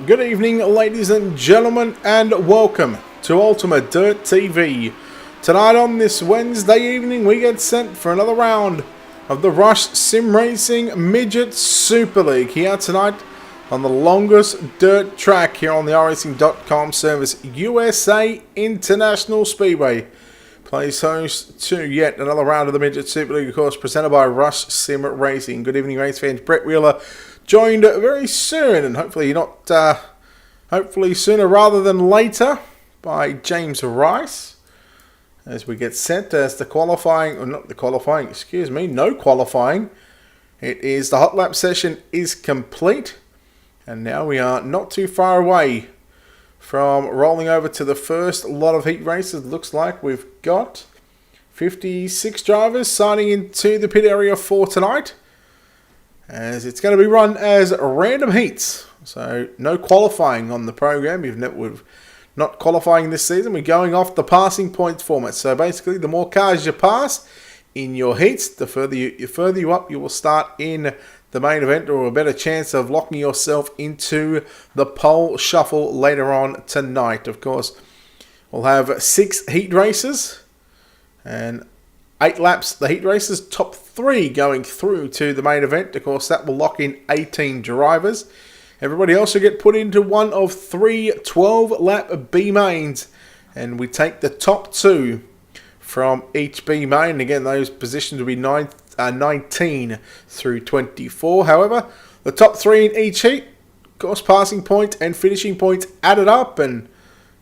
Good evening, ladies and gentlemen, and welcome to Ultimate Dirt TV. Tonight on this Wednesday evening, we get sent for another round of the Rush Sim Racing Midget Super League here tonight on the longest dirt track here on the iRacing.com service, USA International Speedway. Plays host to yet another round of the Midget Super League, of course, presented by Rush Sim Racing. Good evening, race fans. Brett Wheeler joined very soon, and hopefully hopefully sooner rather than later, by James Rice, as we get set as the qualifying, or not the qualifying, excuse me, no qualifying. It is the hot lap session is complete, and now we are not too far away from rolling over to the first lot of heat races. Looks like we've got 56 drivers signing into the pit area for tonight, as it's going to be run as random heats. So no qualifying on the program. We've not qualifying this season. We're going off the passing points format. So basically, the more cars you pass in your heats, the further you up, you will start in the main event, or a better chance of locking yourself into the pole shuffle later on tonight. Of course, we'll have 6 heat races and 8 laps. The heat races, top 3 going through to the main event. Of course, that will lock in 18 drivers. Everybody else will get put into one of 3 12-lap B mains, and we take the top 2 from each B main. Again, those positions will be 19 through 24. However, the top 3 in each heat, of course, passing point and finishing points added up, and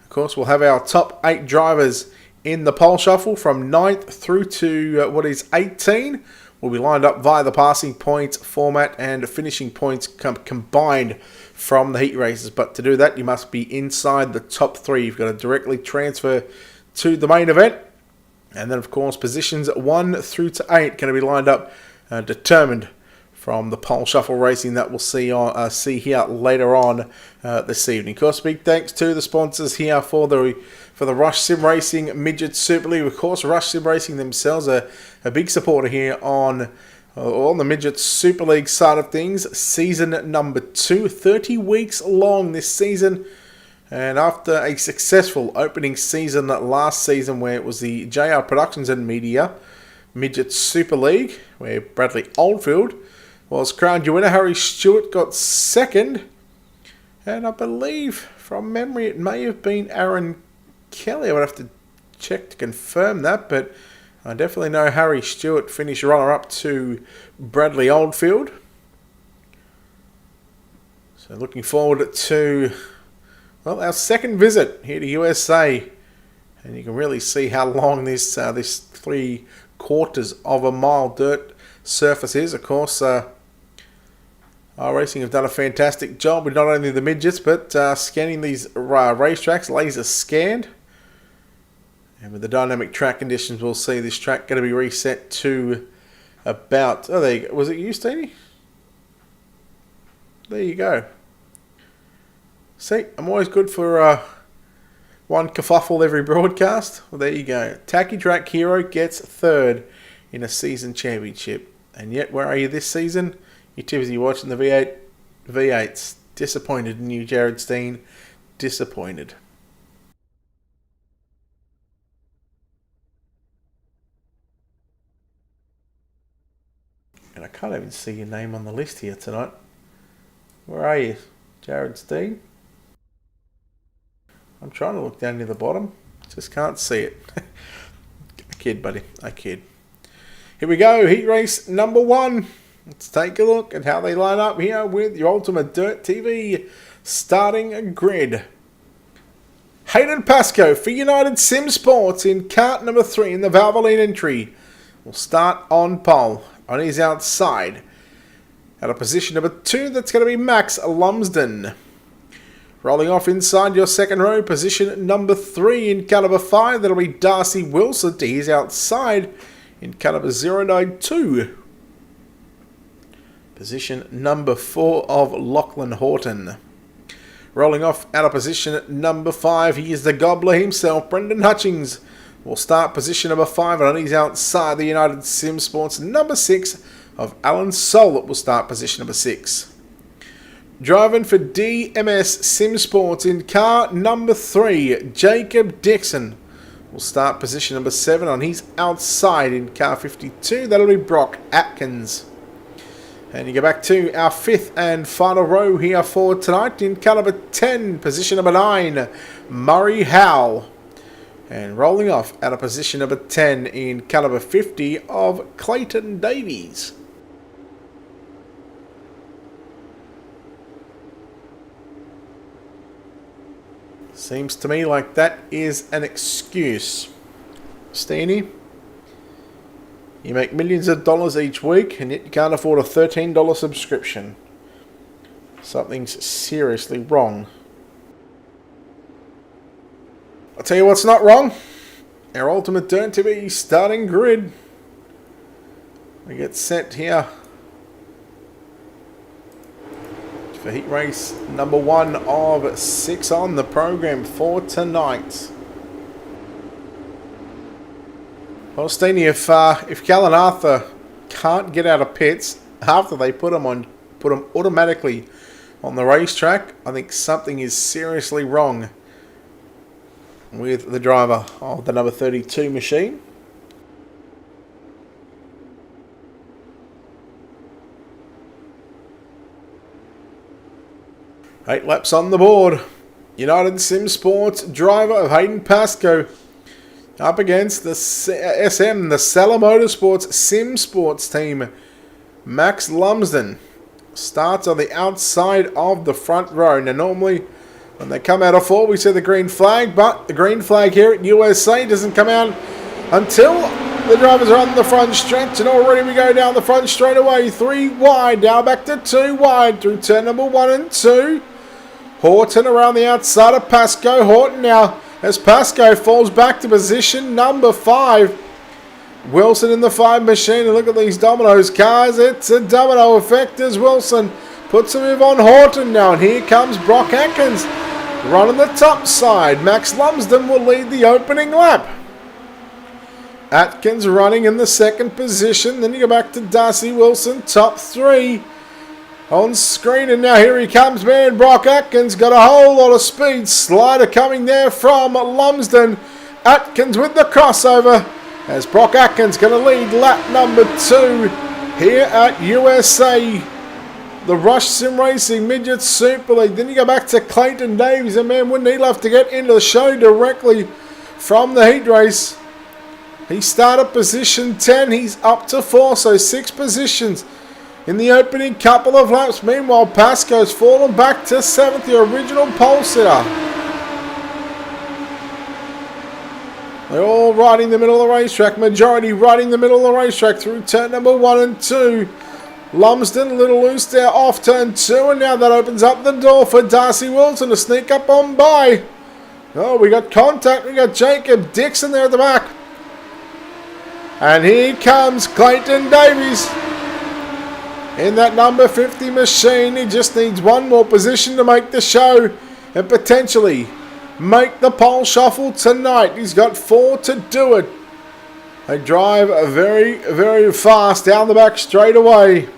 of course, we'll have our top 8 drivers in the pole shuffle from 9th through to 18. Will be lined up via the passing points format and finishing points combined from the heat races. But to do that, you must be inside the top 3. You've got to directly transfer to the main event. And then, of course, positions 1 through to 8 going to be lined up, determined from the pole shuffle racing that we'll see here later on this evening. Of course, big thanks to the sponsors here for the Rush Sim Racing Midget Super League. Of course, Rush Sim Racing themselves are a big supporter here on the Midget Super League side of things. Season number 2, 30 weeks long this season. And after a successful opening season last season, where it was the JR Productions and Media Midget Super League, where Bradley Oldfield was crowned your winner, Harry Stewart got second. And I believe, from memory, it may have been Aaron Kelly. I would have to check to confirm that, but I definitely know Harry Stewart finished runner-up to Bradley Oldfield. So looking forward to, well, our second visit here to USA, and you can really see how long this 3/4 of a mile dirt surface is. Of course, iRacing have done a fantastic job with not only the midgets, but scanning these racetracks, laser scanned. And with the dynamic track conditions, we'll see this track going to be reset to about, oh, there you go. Was it you, Steenie? There you go. See, I'm always good for one kerfuffle every broadcast. Well, there you go. Tacky Track Hero gets 3rd in a season championship. And yet, where are you this season? You're too busy watching the V8s. Disappointed in you, Jared Steen. Disappointed. And I can't even see your name on the list here tonight. Where are you, Jared Steen? I'm trying to look down near the bottom. Just can't see it. I kid, buddy. I kid. Here we go. Heat race number 1. Let's take a look at how they line up here with your Ultimate Dirt TV starting grid. Hayden Pascoe for United Sim Sports in kart number 3 in the Valvoline entry will start on pole. On his outside, at a position number 2, that's going to be Max Lumsden. Rolling off inside your second row, position number 3 in car number 5, that'll be Darcy Wilson to his outside in car number 092. Position number 4 of Lachlan Horton. Rolling off out of position number 5, he is the Gobbler himself, Brendan Hutchings. Will start position number 5, and on his outside, the United Sim Sports number 6 of Alan Soul will start position number 6. Driving for DMS Sim Sports in car number 3, Jacob Dixon will start position number 7 on his outside in car 52. That'll be Brock Atkins. And you go back to our 5th and final row here for tonight in car number 10, position number 9, Murray Howell. And rolling off out of position number 10 in car number 50 of Clayton Davies. Seems to me like that is an excuse. Steenie, you make millions of dollars each week and yet you can't afford a $13 subscription. Something's seriously wrong. I'll tell you what's not wrong. Our Ultimate Dirt TV starting grid. We get set here for heat race number 1 of 6 on the program for tonight. Well, Steenie, if Cal and Arthur can't get out of pits after they put them automatically on the racetrack, I think something is seriously wrong with the driver of the number 32 machine. Eight laps on the board. United Sim Sports driver of Hayden Pascoe up against the SM, the Salah Motorsports Sim Sports team. Max Lumsden starts on the outside of the front row. Now normally when they come out of 4 we see the green flag, but the green flag here at USA doesn't come out until the drivers are on the front stretch, and already we go down the front straight away. 3 wide, now back to 2 wide through turn number 1 and 2. Horton around the outside of Pascoe. Horton now as Pascoe falls back to position number 5. Wilson in the 5 machine, and look at these Domino's cars. It's a domino effect as Wilson puts a move on Horton now, and here comes Brock Atkins running the top side. Max Lumsden will lead the opening lap. Atkins running in the 2nd position. Then you go back to Darcy Wilson, top 3 on screen, and now here he comes, man. Brock Atkins got a whole lot of speed. Slider coming there from Lumsden. Atkins with the crossover as Brock Atkins going to lead lap number 2 here at USA, the Rush Sim Racing Midget Super League. Then you go back to Clayton Davies, and man, wouldn't he love to get into the show directly from the heat race. He started position 10, he's up to 4, so 6 positions in the opening couple of laps. Meanwhile, Pascoe's fallen back to 7th, the original pole sitter. They're all riding the middle of the racetrack, majority riding the middle of the racetrack through turn number 1 and 2. Lumsden a little loose there off turn 2, and now that opens up the door for Darcy Wilson to sneak up on by. Oh, we got contact, we got Jacob Dixon there at the back. And here comes Clayton Davies in that number 50 machine. He just needs one more position to make the show and potentially make the pole shuffle tonight. He's got 4 to do it. They drive very, very fast down the back straight away.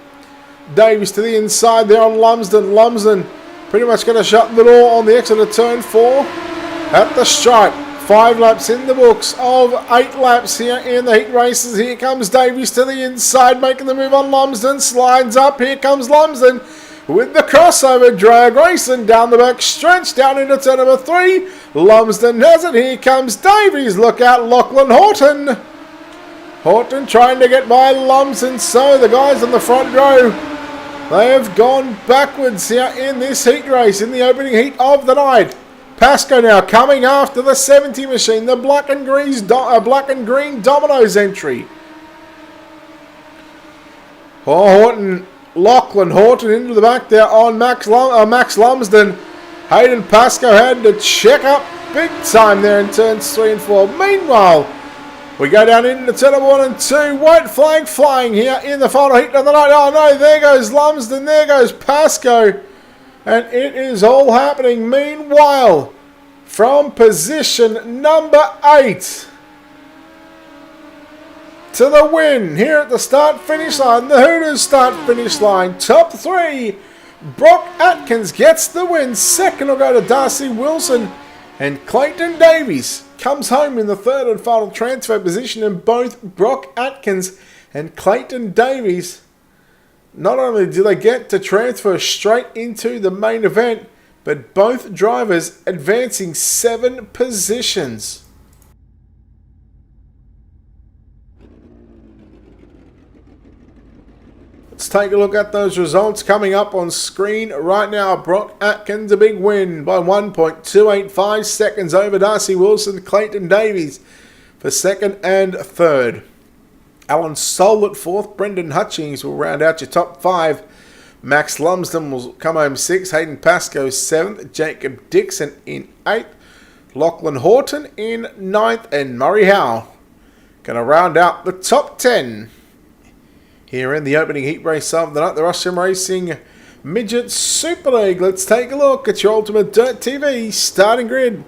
Davies to the inside there on Lumsden. Lumsden pretty much going to shut the door on the exit of turn 4 at the stripe. 5 laps in the books of 8 laps here in the heat races. Here comes Davies to the inside, making the move on Lumsden. Slides up. Here comes Lumsden with the crossover. Drag racing down the back stretch, down into turn number 3. Lumsden has it. Here comes Davies. Look out, Lachlan Horton. Horton trying to get by Lumsden. So the guys on the front row, they have gone backwards here in this heat race, in the opening heat of the night. Pascoe now coming after the 70 machine, the black and green Domino's entry. Oh, Horton, Lachlan Horton into the back there on Max Lumsden. Hayden Pascoe had to check up big time there in turns 3 and 4. Meanwhile, we go down into turn 1 and 2. White flag flying here in the final heat of the night. Oh no, there goes Lumsden, there goes Pascoe. And it is all happening. Meanwhile, from position number 8 to the win here at the start-finish line, the Hooters start-finish line, top 3 Brock Atkins gets the win. Second will go to Darcy Wilson. And Clayton Davies comes home in the third and final transfer position. And both Brock Atkins and Clayton Davies, not only do they get to transfer straight into the main event, but both drivers advancing 7 positions. Let's take a look at those results coming up on screen right now. Brock Atkins, a big win by 1.285 seconds over Darcy Wilson. Clayton Davies for second and third. Alan Soul at fourth. Brendan Hutchings will round out your top 5. Max Lumsden will come home 6th. Hayden Pascoe 7th. Jacob Dixon in 8th. Lachlan Horton in 9th. And Murray Howe going to round out the top 10. Here in the opening heat race of the night, the Rush Sim Racing Midget Super League. Let's take a look at your Ultimate Dirt TV starting grid.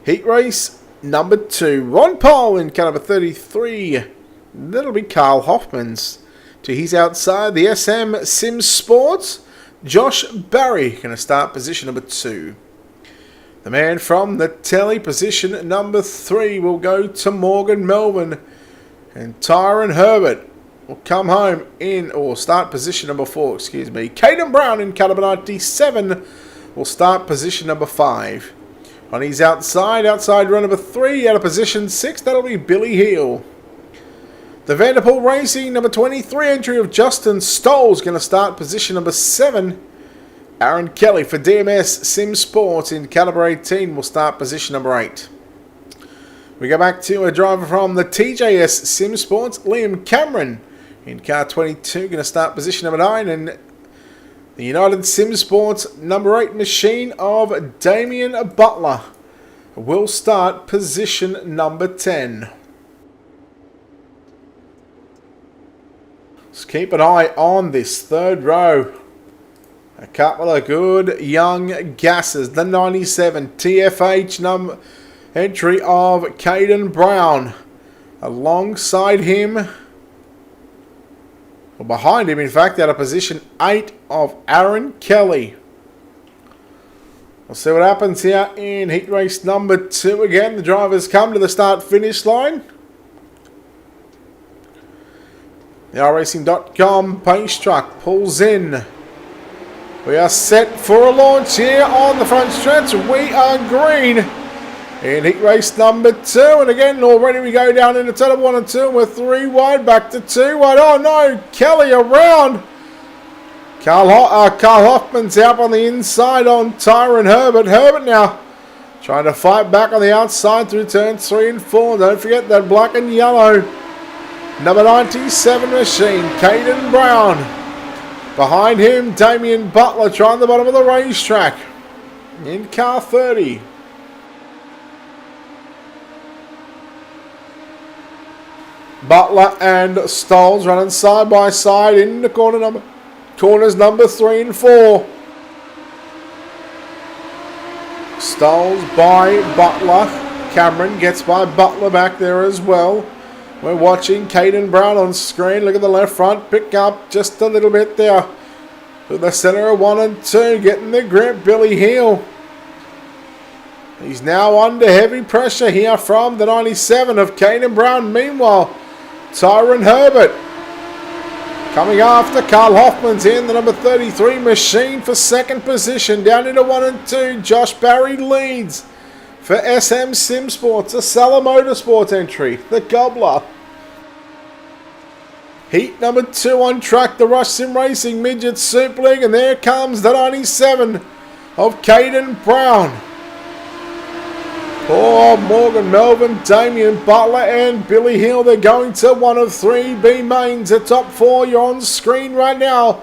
Heat race number 2. On pole in car number 33. That'll be Carl Hoffman's. To his outside, the SM Sim Sports. Josh Barry going to start position number 2. The man from the telly, position number 3, will go to Morgan Melbourne. And Tyron Herbert will come home in, or start position number 4, excuse me. Caden Brown in car number 97 will start position number 5. On his outside run number 3, out of position 6, that'll be Billy Heel. The Vanderpool Racing number 23 entry of Justin Stoll's going to start position number 7. Aaron Kelly for DMS Sim Sports in caliber 18 will start position number 8. We go back to a driver from the TJS Sim Sports, Liam Cameron in car 22, going to start position number 9. And the United Sim Sports number 8 machine of Damien Butler will start position number 10. Let's keep an eye on this third row. A couple of good young gases. The 97 TFH entry of Caden Brown. Alongside him, or behind him in fact, out of position 8 of Aaron Kelly. We'll see what happens here in heat race number 2 again. The drivers come to the start-finish line. The iRacing.com pace truck pulls in. We are set for a launch here on the front stretch. We are green in heat race number 2. And again, already we go down into turn 1 and 2. We're 3 wide, back to 2 wide. Oh no, Kelly around. Carl Hoffman's out on the inside on Tyron Herbert. Herbert now trying to fight back on the outside through turns 3 and 4. Don't forget that black and yellow. Number 97 machine, Caden Brown. Behind him, Damien Butler trying the bottom of the racetrack in car 30. Butler and Stolz running side by side in the corners number 3 and 4. Stolz by Butler. Cameron gets by Butler back there as well. We're watching Caden Brown on screen. Look at the left front. Pick up just a little bit there. To the center of 1 and 2. Getting the grip. Billy Heel. He's now under heavy pressure here from the 97 of Caden Brown. Meanwhile, Tyron Herbert coming after. Carl Hoffman's in. The number 33 machine for second position. Down into 1 and 2. Josh Barry leads. For SM Sim Sports, a Salah Motorsports entry, the Gobbler. Heat number 2 on track, the Rush Sim Racing Midget Super League, and there comes the 97 of Caden Brown. Oh, Morgan Melbourne, Damien Butler and Billy Hill, they're going to 1 of 3 B mains. The top 4, you're on screen right now.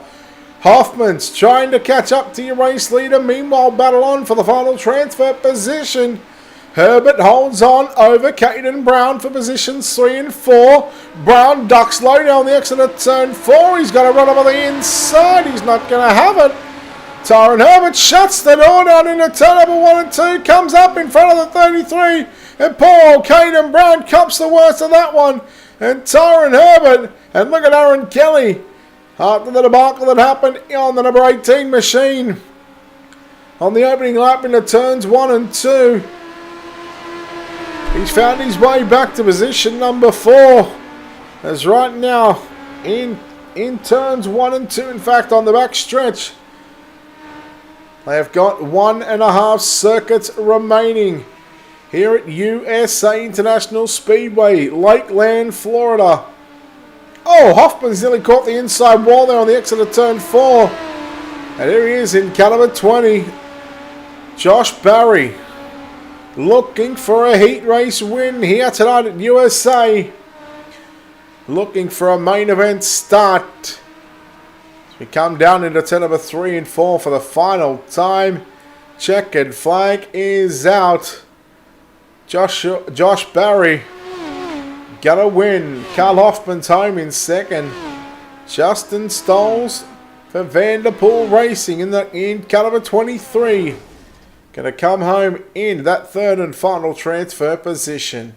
Hoffman's trying to catch up to your race leader. Meanwhile, battle on for the final transfer position. Herbert holds on over Caden Brown for positions 3 and 4. Brown ducks low down the exit at turn 4. He's got to run over the inside. He's not going to have it. Tyron Herbert shuts the door down into turn number 1 and 2. Comes up in front of the 33. And poor old Caden Brown cops the worst of that one. And Tyron Herbert, and look at Aaron Kelly, After the debacle that happened on the number 18 machine on the opening lap into turns 1 and 2. He's found his way back to position number 4. As right now in turns 1 and 2, in fact on the back stretch, they have got 1.5 circuits remaining here at USA International Speedway, Lakeland, Florida. Oh, Hoffman's nearly caught the inside wall there on the exit of turn 4. And here he is in car number 20, Josh Barry, looking for a heat race win here tonight at USA. Looking for a main event start. As we come down into turn number 3 and 4 for the final time. Checkered flag is out. Josh Barry gonna win. Carl Hoffman's home in second. Justin Stolz for Vanderpool Racing in car number 23. Gonna come home in that third and final transfer position.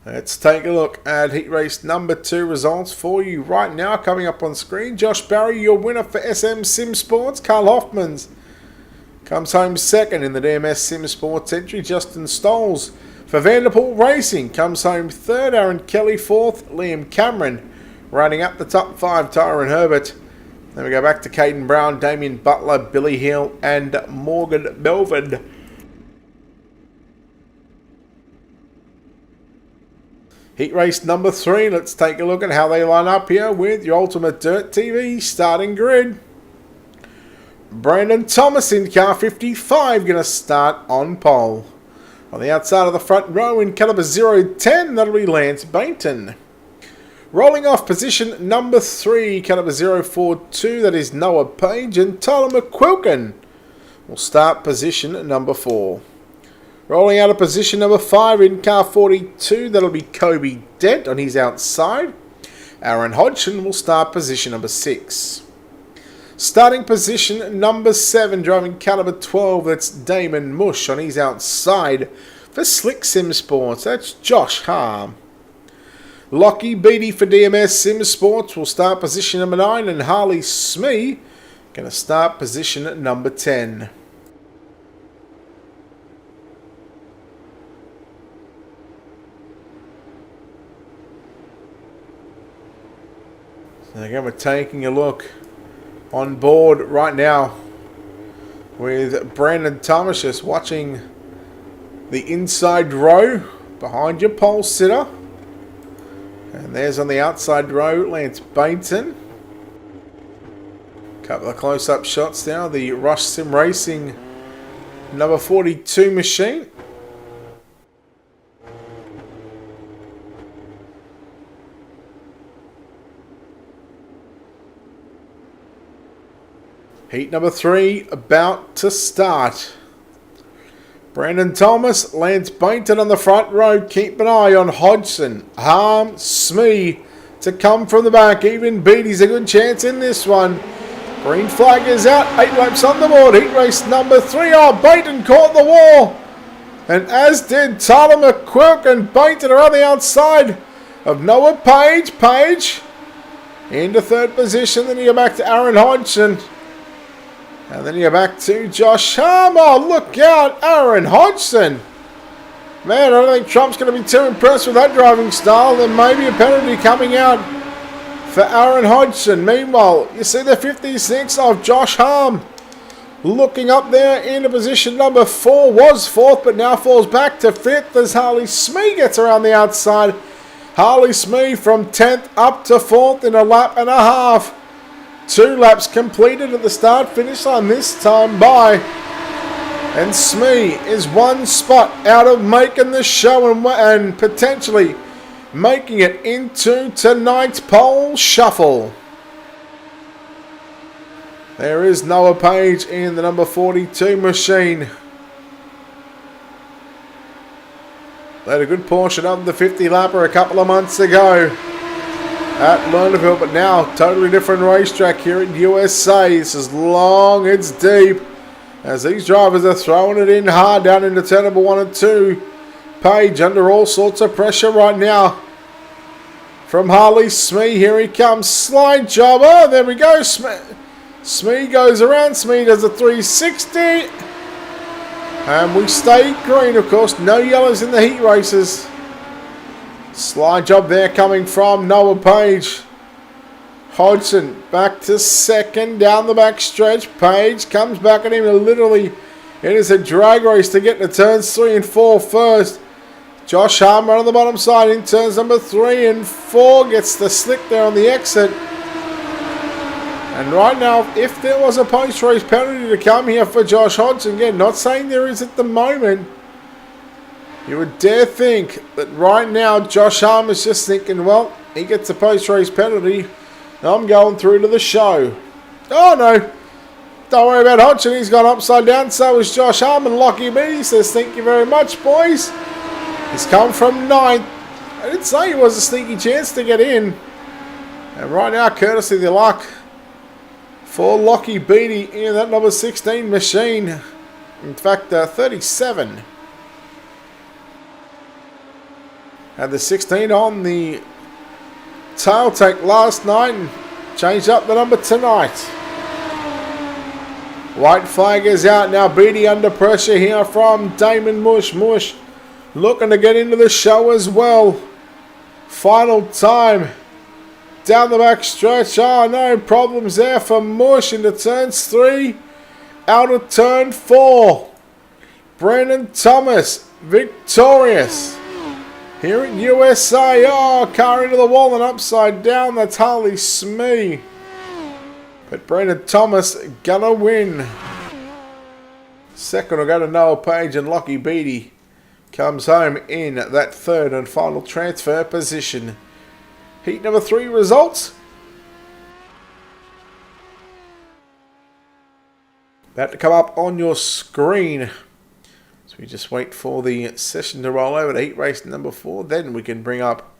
Let's take a look at heat race number 2 results for you right now. Coming up on screen, Josh Barry, your winner for SM Sim Sports. Carl Hoffman's comes home second in the DMS Sim Sports entry. Justin Stolz for Vanderpool Racing comes home third. Aaron Kelly fourth. Liam Cameron running up the top 5. Tyron Herbert. Then we go back to Caden Brown, Damien Butler, Billy Hill and Morgan Belford. Heat race number 3. Let's take a look at how they line up here with your Ultimate Dirt TV starting grid. Brandon Thomas in car 55 going to start on pole. On the outside of the front row in caliber 010, that'll be Lance Bainton. Rolling off position number 3, caliber 042, that is Noah Page, and Tyler McQuilkin will start position number 4. Rolling out of position number 5 in car 42, that'll be Kobe Dent on his outside. Aaron Hodgson will start position number 6. Starting position number 7, driving caliber 12, that's Damon Mush on his outside. For Slick Sim Sports, that's Josh Harm. Lockie Beatty for DMS Sim Sports will start position number 9, and Harley Smee going to start position number 10. So again, we're taking a look on board right now with Brandon Thomas just watching the inside row behind your pole sitter. And there's on the outside row Lance Bainton. Couple of close-up shots now. The Rush Sim Racing number 42 machine. Heat number 3 about to start. Brandon Thomas, Lance Bainton on the front row. Keep an eye on Hodgson, Harm, Smee to come from the back. Even Beatty's a good chance in this one. Green flag is out. 8 laps on the board. Heat race number 3. Oh, Bainton caught the wall. And as did Tyler McQuilk, and Bainton are on the outside of Noah Page. Page into third position. Then you go back to Aaron Hodgson. And then you're back to Josh Harm. Oh, look out, Aaron Hodgson. Man, I don't think Trump's going to be too impressed with that driving style. There may be a penalty coming out for Aaron Hodgson. Meanwhile, you see the 56 of Josh Harm looking up there into position number 4. Was 4th, but now falls back to 5th as Harley Smee gets around the outside. Harley Smee from 10th up to 4th in a lap and a half. 2 laps completed at the start-finish line this time by. And Smee is 1 spot out of making the show and potentially making it into tonight's pole shuffle. There is Noah Page in the number 42 machine. Led a good portion of the 50-lapper a couple of months ago at Lernerville, but now totally different racetrack here at USA. This is long, it's deep, as these drivers are throwing it in hard down into turn number 1 and 2. Page under all sorts of pressure right now from Harley Smee. Here he comes. Slide job. Oh, there we go. Smee goes around. Smee does a 360. And we stay green, of course. No yellows in the heat races. Slide job there coming from Noah Page. Hodgson back to second down the back stretch. Page comes back at him. Literally, it is a drag race to get to turns 3 and 4 first. Josh Harmer on the bottom side in turns number 3 and 4. Gets the slick there on the exit. And right now, if there was a post-race penalty to come here for Josh Hodgson, again, not saying there is at the moment, you would dare think that right now Josh Harmer's just thinking, well, he gets a post-race penalty. I'm going through to the show. Oh no, don't worry about Hodgson. He's gone upside down. So is Josh Harmon. Lockie B says, thank you very much, boys. He's come from 9th. I did say it was a sneaky chance to get in. And right now, courtesy of the luck for Lockie Beatty in that number 16 machine. In fact, 37. Had the 16 on the tail take last night and changed up the number tonight. White flag is out now. Beatty under pressure here from Damon Mush. Mush looking to get into the show as well. Final time. Down the back stretch. Oh, no problems there for Mush into turns 3. Out of turn 4. Brandon Thomas victorious. Here in USA. Oh, car into the wall and upside down. That's Harley Smee. But Brandon Thomas gonna win. Second will go to Noah Page, and Lockie Beatty comes home in that third and final transfer position. Heat number 3 results. About to come up on your screen. So we just wait for the session to roll over to heat race number 4. Then we can bring up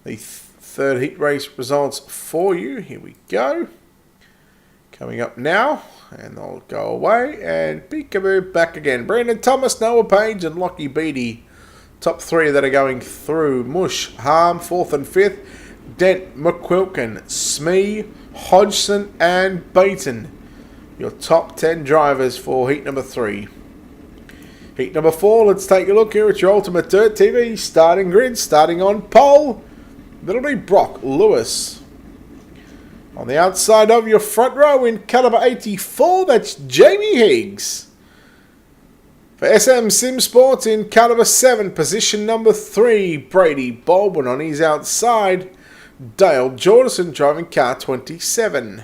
the third heat race results for you. Here we go. Coming up now. And they'll go away. And peekaboo back again. Brandon Thomas, Noah Page, and Lockie Beatty. Top 3 that are going through. Mush, Harm, 4th and 5th. Dent, McQuilkin, Smee, Hodgson, and Baton. Your top 10 drivers for heat number 3. Heat number 4, let's take a look here at your Ultimate Dirt TV starting grid. Starting on pole, that'll be Brock Lewis. On the outside of your front row in car number 84, that's Jamie Higgs. For SM Sim Sports in car number 7, position number 3, Brady Baldwin. On his outside, Dale Jordison driving car 27.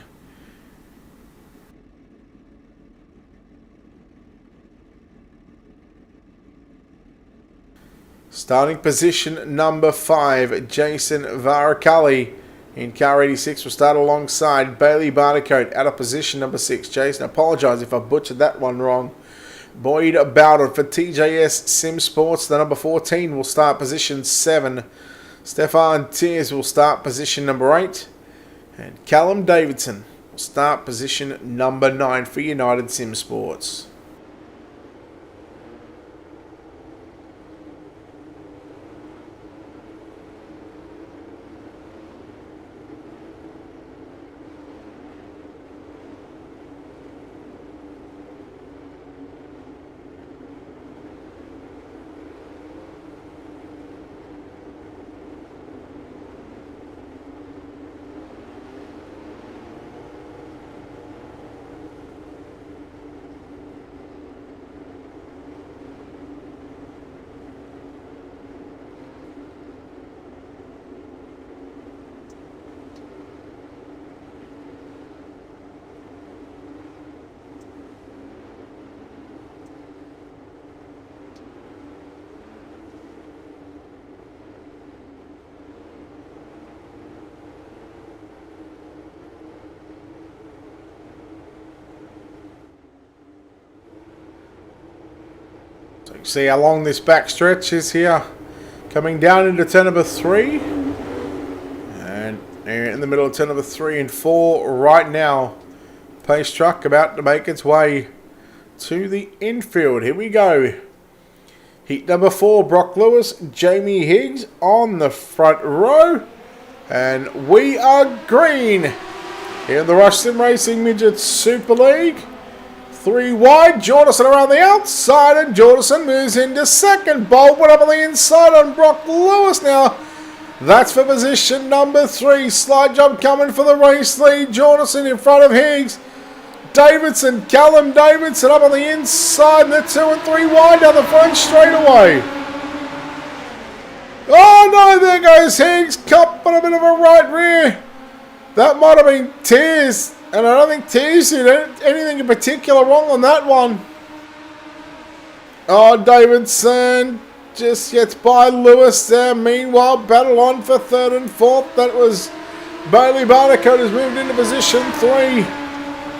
Starting position number 5, Jason Varakali. In car 86 will start alongside Bailey Barnacote out of position number 6. Jason, I apologise if I butchered that one wrong. Boyd Bowden for TJS Sim Sports. The number 14 will start position 7. Stefan Tears will start position number 8. And Callum Davidson will start position number 9 for United Sim Sports. So you can see how long this back stretch is here. Coming down into turn number 3. And in the middle of turn number 3 and 4 right now. Pace truck about to make its way to the infield. Here we go. Heat number 4, Brock Lewis, Jamie Higgs on the front row. And we are green here in the Rush Sim Racing Midget Super League. 3 wide, Jordison around the outside, and Jordison moves into second. Baldwin up on the inside on Brock Lewis now. That's for position number 3. Slide job coming for the race lead. Jordison in front of Higgs. Davidson, Callum Davidson up on the inside, and they're 2 and 3 wide down the front straightaway. Oh no, there goes Higgs, caught on a bit of a right rear. That might have been Tears, and I don't think Tears did anything in particular wrong on that one. Oh, Davidson just gets by Lewis there. Meanwhile, battle on for 3rd and 4th. That was Bailey Barnacote has moved into position 3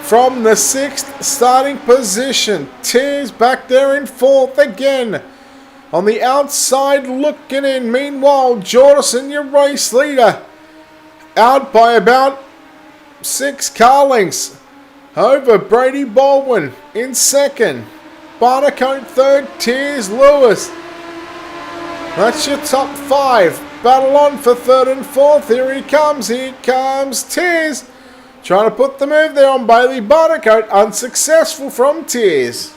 from the 6th starting position. Tears back there in 4th again. On the outside looking in. Meanwhile, Jordison, your race leader, out by about 6 car lengths over Brady Baldwin in 2nd. Barnacote 3rd, Tears Lewis. That's your top 5. Battle on for 3rd and 4th. Here he comes. Here comes Tears. Trying to put the move there on Bailey Barnacote. Unsuccessful from Tears.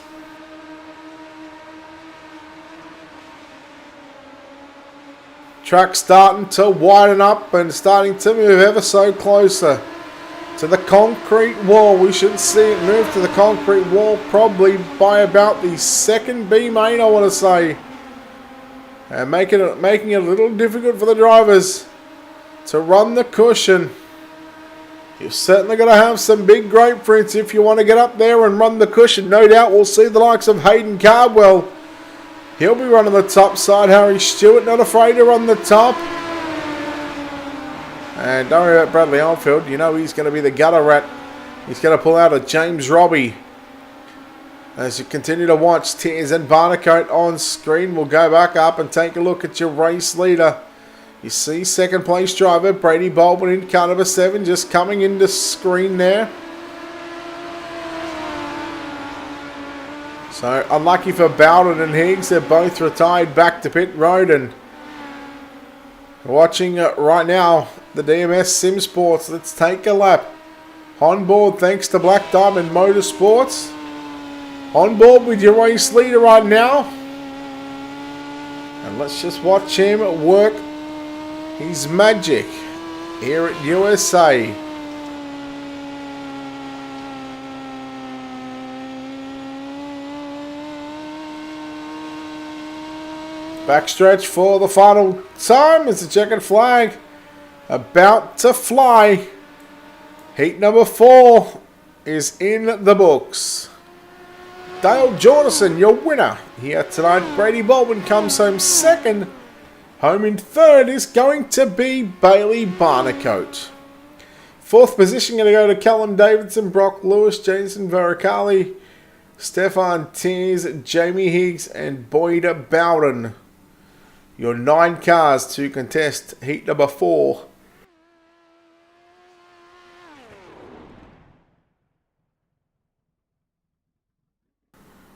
Track starting to widen up and starting to move ever so closer to the concrete wall. We should see it move to the concrete wall probably by about the 2nd B main, I want to say. And making it a little difficult for the drivers to run the cushion. You're certainly going to have some big grapefruits if you want to get up there and run the cushion. No doubt we'll see the likes of Hayden Cardwell. He'll be running the top side. Harry Stewart not afraid to run the top. And don't worry about Bradley Oldfield. You know he's going to be the gutter rat. He's going to pull out a James Robbie. As you continue to watch Tears and Barnacote on screen, we'll go back up and take a look at your race leader. You see 2nd place driver Brady Baldwin in car number 7 just coming into screen there. So unlucky for Bowden and Higgs, they're both retired back to pit road. And watching right now the DMS Sim Sports. Let's take a lap. On board thanks to Black Diamond Motorsports. On board with your race leader right now. And let's just watch him work his magic here at USA. Backstretch for the final time as the checkered flag about to fly. Heat number 4 is in the books. Dale Jordison, your winner here tonight. Brady Baldwin comes home 2nd. Home in 3rd is going to be Bailey Barnacote. 4th position going to go to Callum Davidson, Brock Lewis, Jason Varicali, Stefan Tears, Jamie Higgs, and Boyd Bowden. Your 9 cars to contest heat number 4.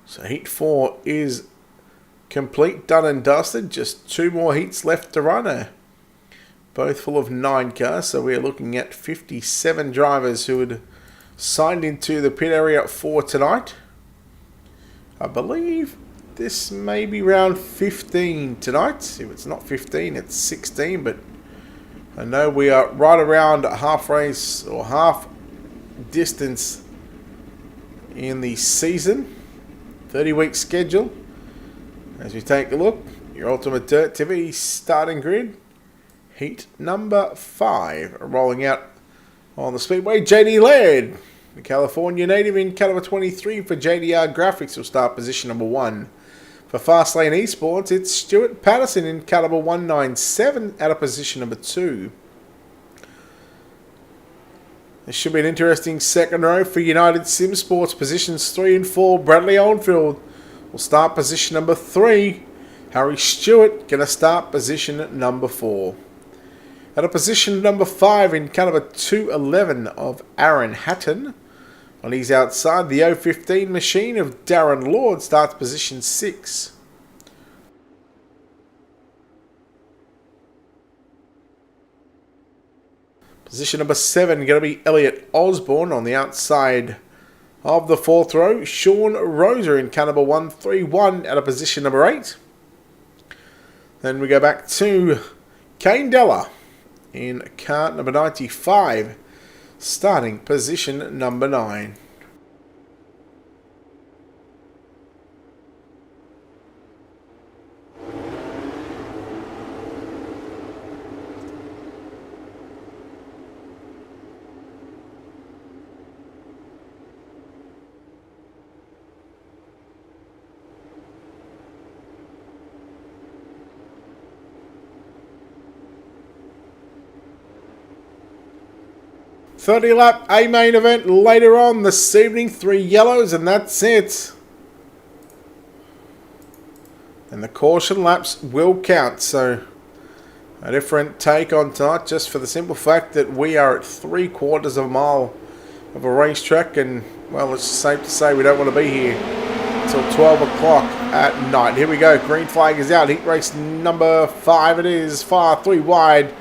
So heat 4 is complete, done and dusted. Just 2 more heats left to run. Both full of 9 cars. So we're looking at 57 drivers who had signed into the pit area for tonight. I believe this may be round 15 tonight. If it's not 15, it's 16. But I know we are right around half race or half distance in the season. 30-week schedule. As we take a look, your Ultimate Dirt TV starting grid. Heat number 5. Rolling out on the speedway, JD Laird, the California native in car number 23 for JDR Graphics will start position number 1. For Fastlane Esports, it's Stuart Patterson in car number 197 out of position number 2. This should be an interesting second row for United Sim Sports. Positions 3 and 4, Bradley Oldfield will start position number 3. Harry Stewart going to start position number 4. At a position number 5 in car number 211 of Aaron Hatton. On his outside, the 015 machine of Darren Lord starts position 6. Position number 7 going to be Elliot Osborne on the outside of the 4th row. Sean Rosa in car number 131 out of position number 8. Then we go back to Kane Della in car number 95, starting position number 9. .30 lap A main event later on this evening. 3 yellows and that's it. And the caution laps will count. So a different take on tonight, just for the simple fact that we are at 3/4 of a mile of a racetrack. And well, it's safe to say we don't want to be here until 12 o'clock at night. Here we go. Green flag is out. Heat race number 5 it is. Far 3 wide.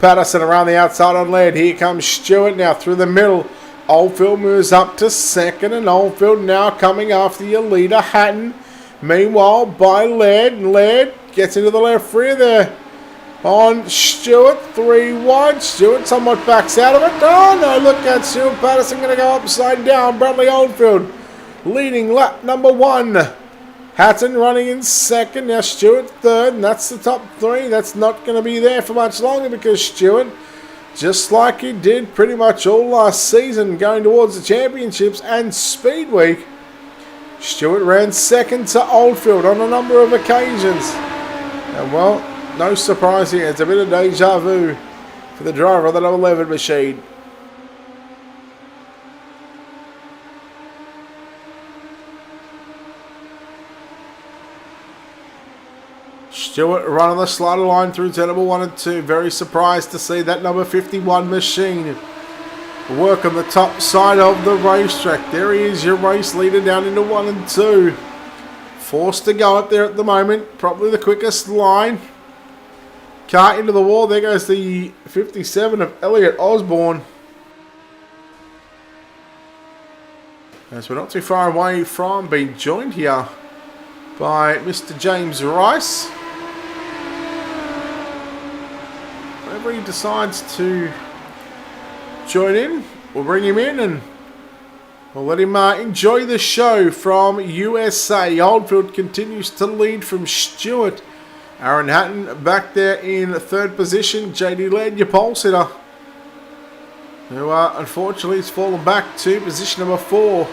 Patterson around the outside on lead. Here comes Stewart now through the middle. Oldfield moves up to 2nd, and Oldfield now coming after your leader, Hatton. Meanwhile, by Laird. Laird gets into the left rear there on Stewart. 3 wide. Stewart somewhat backs out of it. Oh no, look at Stewart Patterson going to go upside down. Bradley Oldfield leading lap number 1. Hatton running in 2nd, now Stewart 3rd, and that's the top 3. That's not going to be there for much longer because Stewart, just like he did pretty much all last season going towards the championships and Speed Week, Stewart ran 2nd to Oldfield on a number of occasions. And well, no surprise here, it's a bit of deja vu for the driver of the number 11 machine. Stewart running the slider line through turn number 1 and 2. Very surprised to see that number 51 machine work on the top side of the racetrack. There he is, your race leader down into 1 and 2. Forced to go up there at the moment. Probably the quickest line. Car into the wall. There goes the 57 of Elliot Osborne. As we're not too far away from being joined here by Mr. James Rice. Whenever he decides to join in, we'll bring him in and we'll let him enjoy the show from USA. Oldfield continues to lead from Stewart. Aaron Hatton back there in 3rd position. JD Laird, your pole sitter, who unfortunately has fallen back to position number 4.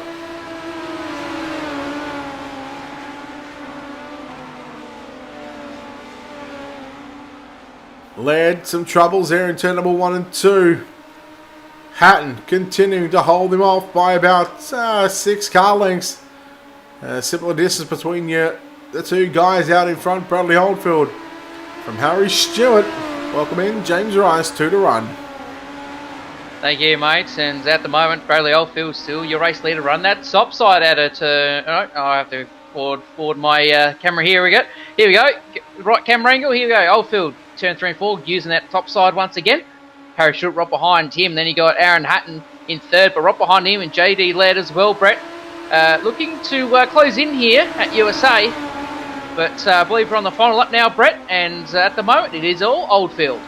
Laird, some troubles there in turn number 1 and 2. Hatton continuing to hold him off by about 6 car lengths. Similar distance between the 2 guys out in front. Bradley Oldfield from Harry Stewart. Welcome in, James Rice, 2 to run. Thank you, mates. And at the moment, Bradley Oldfield still your race leader run. That stop side at it. I have to forward my camera. Here we go. Here we go. Right camera angle. Here we go. Oldfield. Turn 3 and 4, using that top side once again. Harry Stewart right behind him. Then you got Aaron Hatton in 3rd, but right behind him and JD Laird as well, Brett. Looking to close in here at USA. But I believe we're on the final lap now, Brett. And at the moment, it is all Oldfield.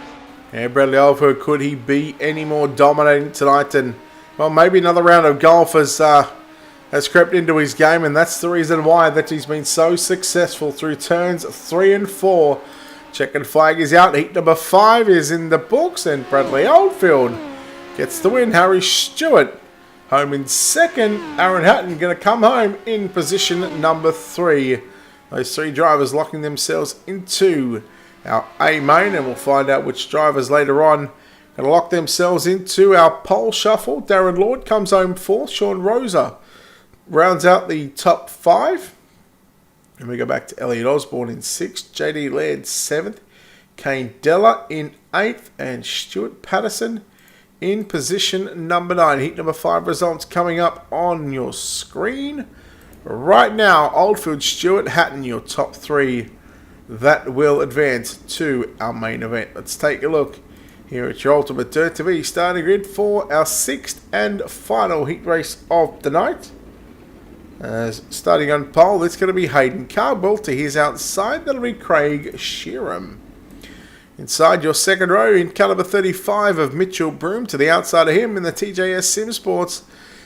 Yeah, Bradley Oldfield, could he be any more dominating tonight? And, well, maybe another round of golf has crept into his game. And that's the reason why that he's been so successful through turns 3 and 4. Checkered flag is out. Heat number 5 is in the books. And Bradley Oldfield gets the win. Harry Stewart home in 2nd. Aaron Hatton going to come home in position number 3. Those 3 drivers locking themselves into our A main. And we'll find out which drivers later on going to lock themselves into our pole shuffle. Darren Lord comes home 4th. Sean Rosa rounds out the top 5. And we go back to Elliot Osborne in 6th, JD Laird 7th, Kane Della in 8th, and Stewart Patterson in position number 9. Heat number 5 results coming up on your screen right now. Oldfield, Stewart, Hatton, your top 3 that will advance to our main event. Let's take a look here at your Ultimate Dirt TV starting grid for our 6th and final heat race of the night. Starting on pole, it's going to be Hayden Cardwell. To his outside, that'll be Craig Sheeran. Inside your second row, in caliber 35 of Mitchell Broom. To the outside of him in the TJS Sim Sports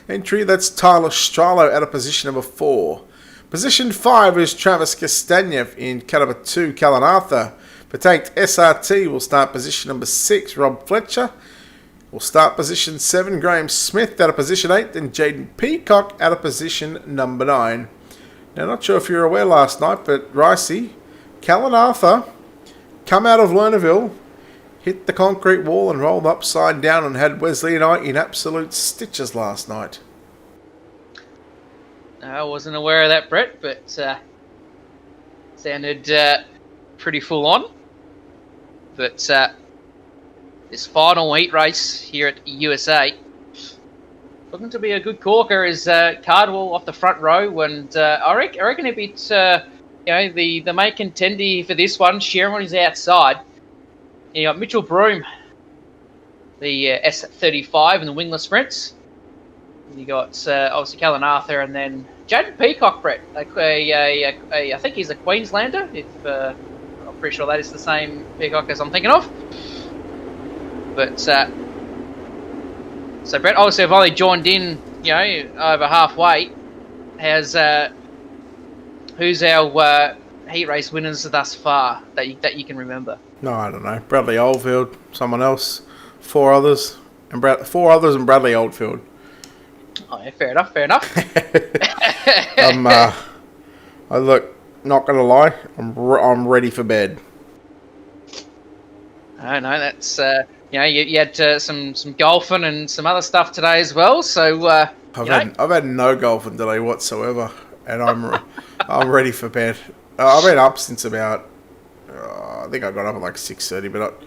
entry, that's Tyler Strilo out of position number 4. Position 5 is Travis Kastanyev in caliber 2, Callan Arthur. For tanked SRT will start position number 6, Rob Fletcher. Will start position 7, Graham Smith out of position 8, and Jaden Peacock out of position number 9. Now, not sure if you were aware last night, but Ricey, Callan Arthur, come out of Lernerville, hit the concrete wall and rolled upside down and had Wesley and I in absolute stitches last night. I wasn't aware of that, Brett, but sounded pretty full on. But this final heat race here at USA looking to be a good corker is Cardwell off the front row, and I reckon it'd be the main contender for this one. Sheeran is outside. You got Mitchell Broom, the S35 and the wingless sprints. You got obviously Callan Arthur, and then Jaden Peacock, Brett. I think he's a Queenslander. I'm pretty sure that is the same Peacock as I'm thinking of. But so Brett, obviously, I've only joined in, over halfway. Who's our heat race winners thus far that you can remember? No, I don't know. Bradley Oldfield, someone else, 4 others, and 4 others and Bradley Oldfield. Oh, yeah, fair enough. I look, not gonna lie, I'm ready for bed. I know that's you had some golfing and some other stuff today as well. So I've had no golfing today whatsoever, and I'm ready for bed. I've been up since about I think I got up at like 6:30, but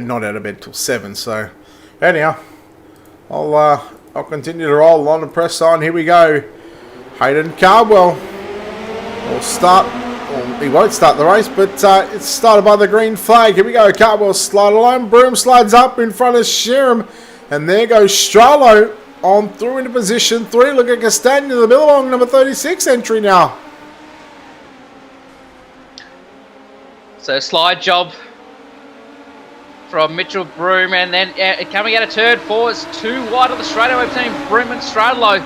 not out of bed till 7. So anyhow, I'll continue to roll on and press on. Here we go. Hayden Cardwell will start. Well, he won't start the race, but it's started by the green flag. Here we go. Cardwell slide alone. Broom slides up in front of Sheeran. And there goes Stralo on through into position 3. Look at Castagna, the Billabong, number 36 entry now. So slide job from Mitchell Broom, and then coming out of turn 4 is 2 wide of the straightaway between Broom and Stradlow.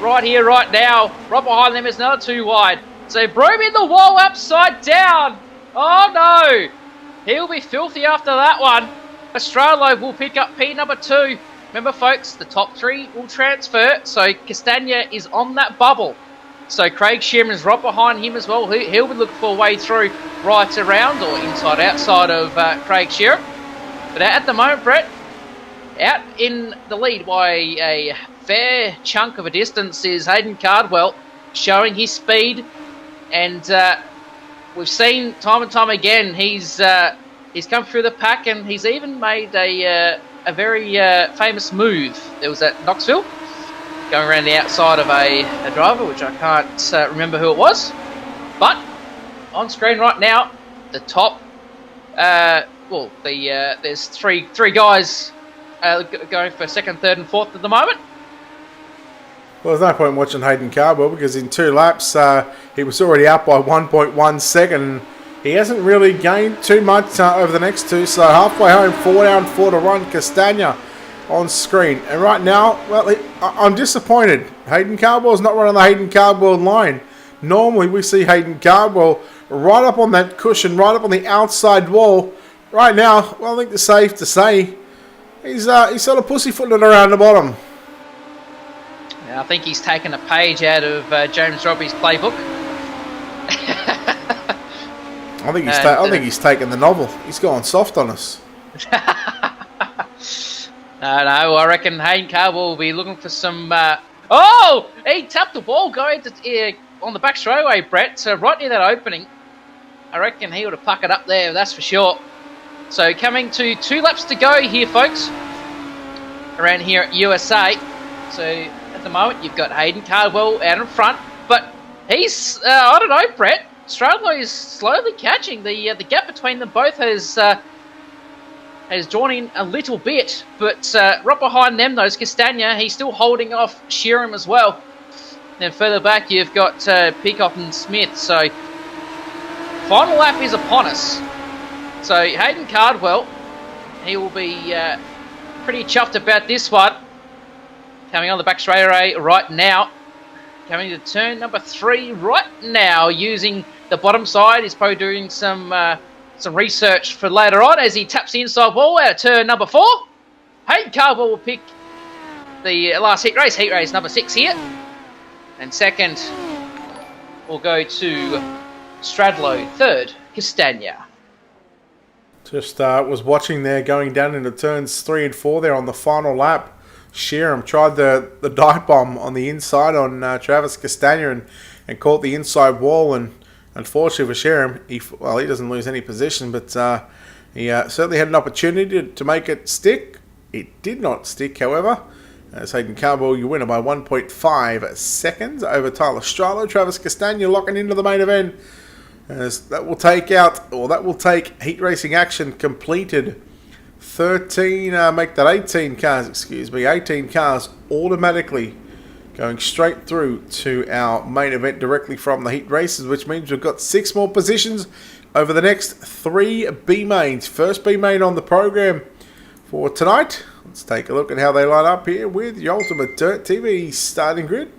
Right now. Right behind them is another 2 wide. So Broom in the wall upside down. Oh no. He'll be filthy after that one. Stradlow will pick up P number 2. Remember folks, the top 3 will transfer. So Castagna is on that bubble. So Craig Sheeran is right behind him as well. He'll be looking for a way through right around or inside outside of Craig Sheeran. But at the moment, Brett, out in the lead by a fair chunk of a distance is Hayden Cardwell, showing his speed. And we've seen time and time again he's come through the pack, and he's even made a very famous move. It was at Knoxville, going around the outside of a driver, which I can't remember who it was. But on screen right now, the top, there's three guys going for 2nd, 3rd and 4th at the moment. Well, there's no point in watching Hayden Cardwell because in 2 laps he was already out by 1.1 second. He hasn't really gained too much over the next 2, so halfway home, 4 down, 4 to run. Castagna on screen. And right now, well, I'm disappointed. Hayden Cardwell's not running the Hayden Cardwell line. Normally, we see Hayden Cardwell right up on that cushion, right up on the outside wall. Right now, well, I think it's safe to say he's sort of pussyfooting it around the bottom. I think he's taken a page out of James Robbie's playbook. I think he's taken the novel. He's gone soft on us. No, I reckon Hayden Cardwell will be looking for some... he tapped the ball going on the back straightaway, Brett. So right near that opening, I reckon he would have puckered up there, that's for sure. So coming to 2 laps to go here, folks, around here at USA. So at the moment, you've got Hayden Cardwell out in front, but he's, I don't know, Brett, Stradlow is slowly catching. The gap between them both has has drawn in a little bit, but right behind them, though, is Castagna. He's still holding off Sheeran as well. Then further back, you've got Peacock and Smith. So, final lap is upon us. So, Hayden Cardwell, he will be pretty chuffed about this one. Coming on the back straightaway right now. Coming to turn number 3 right now, using the bottom side. He's probably doing some research for later on as he taps the inside wall out of turn number 4. Hayden Cardwell will pick the last heat race number 6 here. And second will go to Stradlow. Third, Castagna. Just was watching there going down into turns 3 and 4 there on the final lap. Sheeran tried the dive bomb on the inside on Travis Castagna and caught the inside wall, and unfortunately for Sheeran, he doesn't lose any position, but he certainly had an opportunity to make it stick. It did not stick, however. As Hayden Cardwell, you winner by 1.5 seconds over Tyler Strilo. Travis Castagna locking into the main event. As that will take heat racing action completed. 18 cars, 18 cars automatically going straight through to our main event directly from the heat races, which means we've got 6 more positions over the next 3 B mains. First B main on the program for tonight. Let's take a look at how they line up here with the Ultimate Dirt TV starting grid.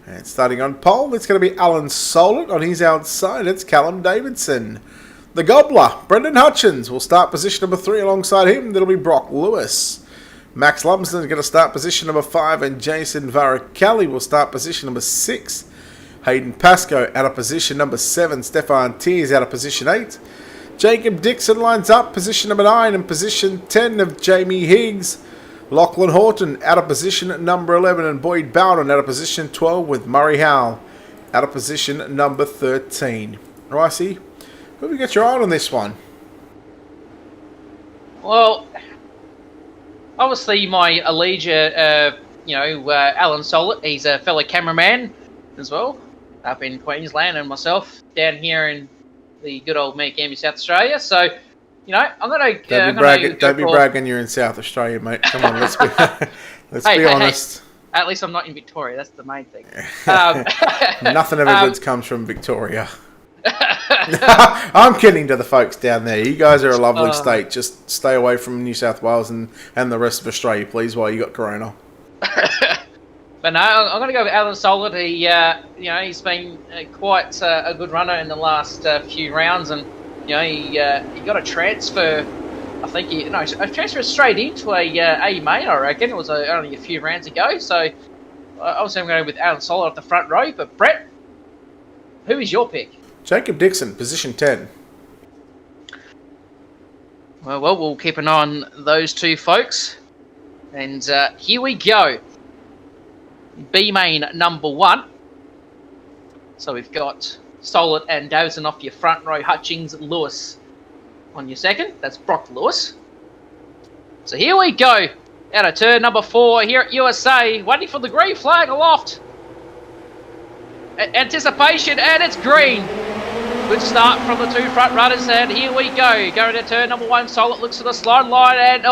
And starting on pole, it's going to be Alan Solit. On his outside, it's Callum Davidson. The Gobbler, Brendan Hutchins, will start position number 3 alongside him. That'll be Brock Lewis. Max Lumsden is going to start position number 5, and Jason Varicalli will start position number 6. Hayden Pascoe out of position number 7. Stefan Tears out of position 8. Jacob Dixon lines up position number 9 and position 10 of Jamie Higgs. Lachlan Horton out of position number 11, and Boyd Bowden out of position 12 with Murray Howell out of position number 13. Ricey, who have you got your eye on this one? Well, obviously my allegiance, Alan Solit. He's a fellow cameraman as well, up in Queensland, and myself down here in the good old Meekambie, South Australia. So, I'm going to... Don't be bragging you're in South Australia, mate. Come on, let's be honest. Hey, at least I'm not in Victoria. That's the main thing. Nothing ever good comes from Victoria. I'm kidding to the folks down there. You guys are a lovely state. Just stay away from New South Wales and the rest of Australia, please, while you got Corona. But no, I'm going to go with Alan Solit. He's been quite a good runner in the last few rounds, and he got a transfer. I think a transfer straight into a main. I reckon it was only a few rounds ago. So obviously I'm going with Alan Solit off the front row. But Brett, who is your pick? Jacob Dixon, position 10. Well, we'll keep an eye on those two folks. And here we go. B main number 1. So we've got Solit and Davidson off your front row. Hutchings, Lewis on your second. That's Brock Lewis. So here we go. Out of turn number 4 here at USA. Waiting for the green flag aloft. Anticipation, and it's green. Good start from the 2 front runners, and here we go. Going to turn number 1. Solit looks for the slide line, and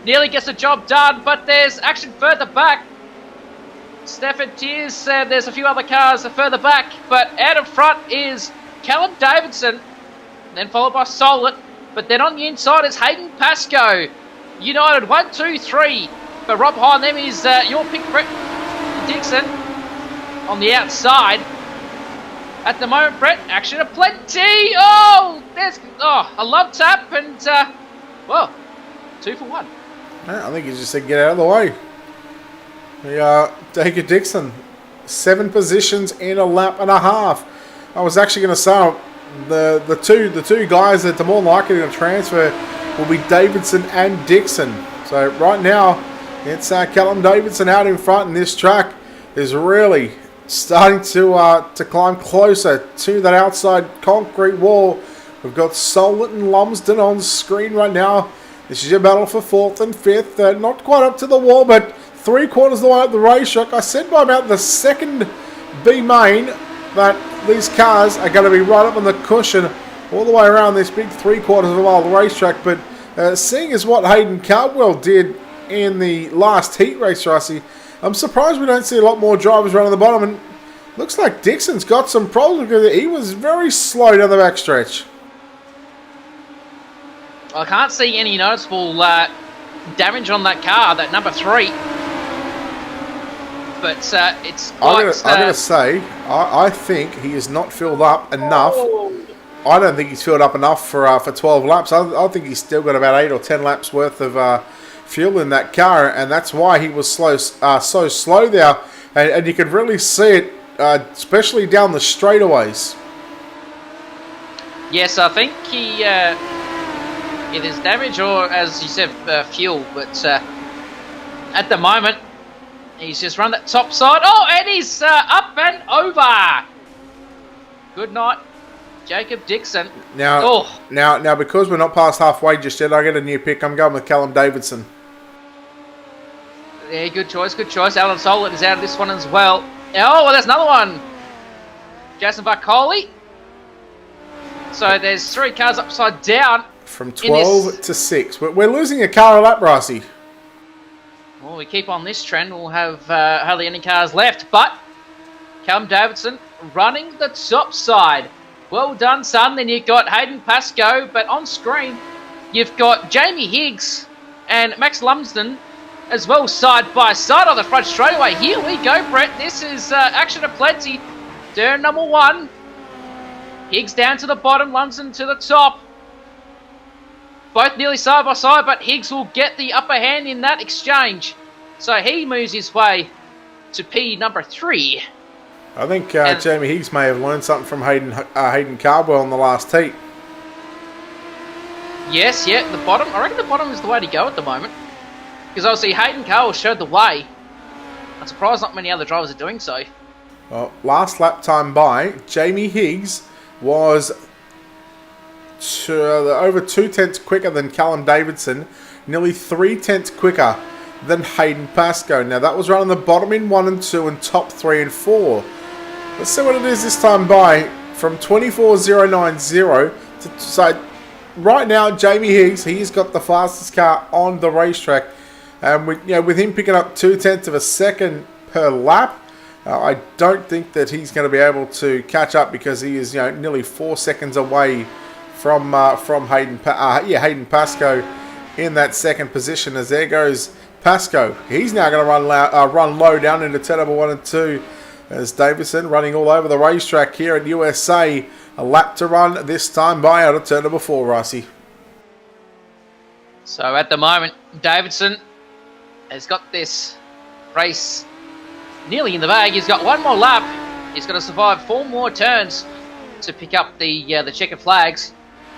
nearly gets the job done, but there's action further back. Stefan Tears said there's a few other cars further back, but out in front is Callum Davidson, then followed by Solit, but then on the inside is Hayden Pascoe. United 1, 2, 3, but right behind them is your pick, Brett Dixon, on the outside. At the moment, Brett, action aplenty. There's a love tap, and 2 for 1. I think he just said get out of the way. Jacob Dixon, 7 positions in a lap and a half. I was actually going to say the two guys that are more likely to transfer will be Davidson and Dixon. So right now, it's Callum Davidson out in front, and this track is really starting to climb closer to that outside concrete wall. We've got Solit and Lumsden on screen right now. This is your battle for 4th and 5th. Not quite up to the wall, but 3/4 of the way up the racetrack. I said by about the second B main that these cars are going to be right up on the cushion all the way around this big 3/4 of a mile racetrack. But Seeing as what Hayden Cardwell did in the last heat race, Rossi, I'm surprised we don't see a lot more drivers running the bottom. And looks like Dixon's got some problems because he was very slow down the backstretch. I can't see any noticeable damage on that car, that number 3. But it's quite... I'm going to say, I think he is not filled up enough. I don't think he's filled up enough for 12 laps. I think he's still got about 8 or 10 laps worth of fuel in that car, and that's why he was so slow there. And you could really see it, especially down the straightaways. Yes, I think he either is damage or, as you said, fuel. But at the moment, he's just run that top side. Oh, and he's up and over. Good night, Jacob Dixon. Now, because we're not past halfway just yet, I get a new pick. I'm going with Callum Davidson. Yeah, good choice, good choice. Alan Solid is out of this one as well. Oh, well, there's another one. Jason Barcoli. So there's 3 cars upside down. From 12 to 6. We're losing a car a lap, Rossi. Well, we keep on this trend, we'll have hardly any cars left. But Callum Davidson running the top side. Well done, son. Then you've got Hayden Pascoe, but on screen you've got Jamie Higgs and Max Lumsden as well, side by side on the front straightaway. Here we go, Brett. This is action aplenty. Turn number 1. Higgs down to the bottom, Lumsden to the top. Both nearly side by side, but Higgs will get the upper hand in that exchange. So he moves his way to P number 3. I think Jamie Higgs may have learned something from Hayden Cardwell in the last heat. Yes, yeah, the bottom. I reckon the bottom is the way to go at the moment. Because obviously Hayden Cardwell showed the way. I'm surprised not many other drivers are doing so. Well, last lap time by, Jamie Higgs was over 2/10 quicker than Callum Davidson, nearly 3/10 quicker than Hayden Pascoe. Now that was running the bottom in 1 and 2 and top 3 and 4. Let's see what it is this time by, from 24.090 to, so right now Jamie Higgs, he's got the fastest car on the racetrack, and with him picking up 2/10 of a second per lap, I don't think that he's going to be able to catch up, because he is nearly 4 seconds away from Hayden Pascoe in that second position. As there goes Pascoe, he's now going to run low down into turn number 1 and 2. As Davison running all over the racetrack here at USA, a lap to run this time by out of turn number 4, Rossi. So at the moment, Davidson has got this race nearly in the bag. He's got 1 more lap. He's got to survive 4 more turns to pick up the checkered flags.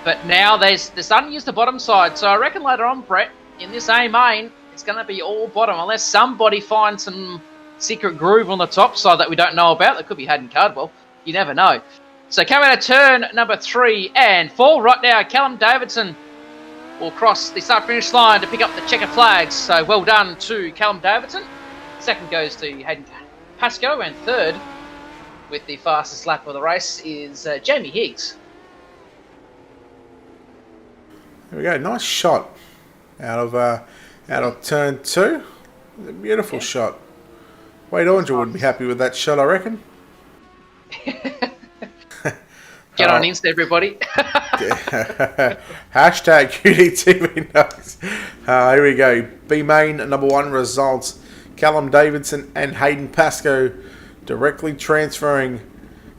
But now they're starting to use the bottom side. So I reckon later on, Brett, in this A main, it's going to be all bottom, unless somebody finds some secret groove on the top side that we don't know about. That could be Hayden Cardwell. You never know. So coming out of turn number 3 and 4 right now, Callum Davidson will cross the start-finish line to pick up the checkered flags. So well done to Callum Davidson. Second goes to Hayden Pascoe, and third, with the fastest lap of the race, is Jamie Higgs. There we go. Nice shot out of turn 2. A beautiful shot. Wade Oranger wouldn't be happy with that shot, I reckon. Get on Insta, everybody. Hashtag QDTV knows. Here we go. B main number 1 results. Callum Davidson and Hayden Pascoe directly transferring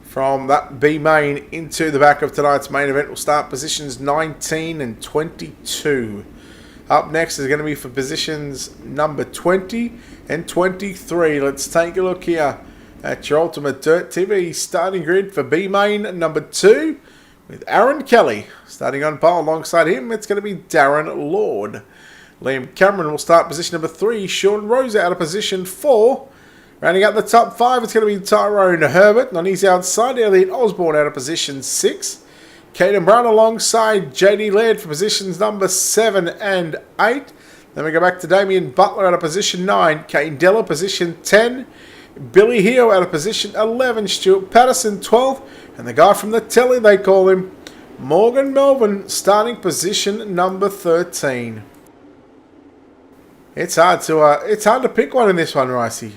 from that B main into the back of tonight's main event. We'll start positions 19 and 22. Up next is going to be for positions number 20 and 23. Let's take a look here at your Ultimate Dirt TV starting grid for B main number 2 with Aaron Kelly starting on pole. Alongside him, it's going to be Darren Lord. Liam Cameron will start position number 3. Sean Rosa out of position 4. Rounding out the top 5, it's going to be Tyrone Herbert. And on his outside, Elliot Osborne out of position 6. Caden Brown alongside JD Laird for positions number 7 and 8. Then we go back to Damien Butler out of position 9. Kane Della position 10. Billy Heo out of position 11. Stuart Patterson 12. And the guy from the telly, they call him, Morgan Melvin starting position number 13. It's hard to pick one in this one, Ricey.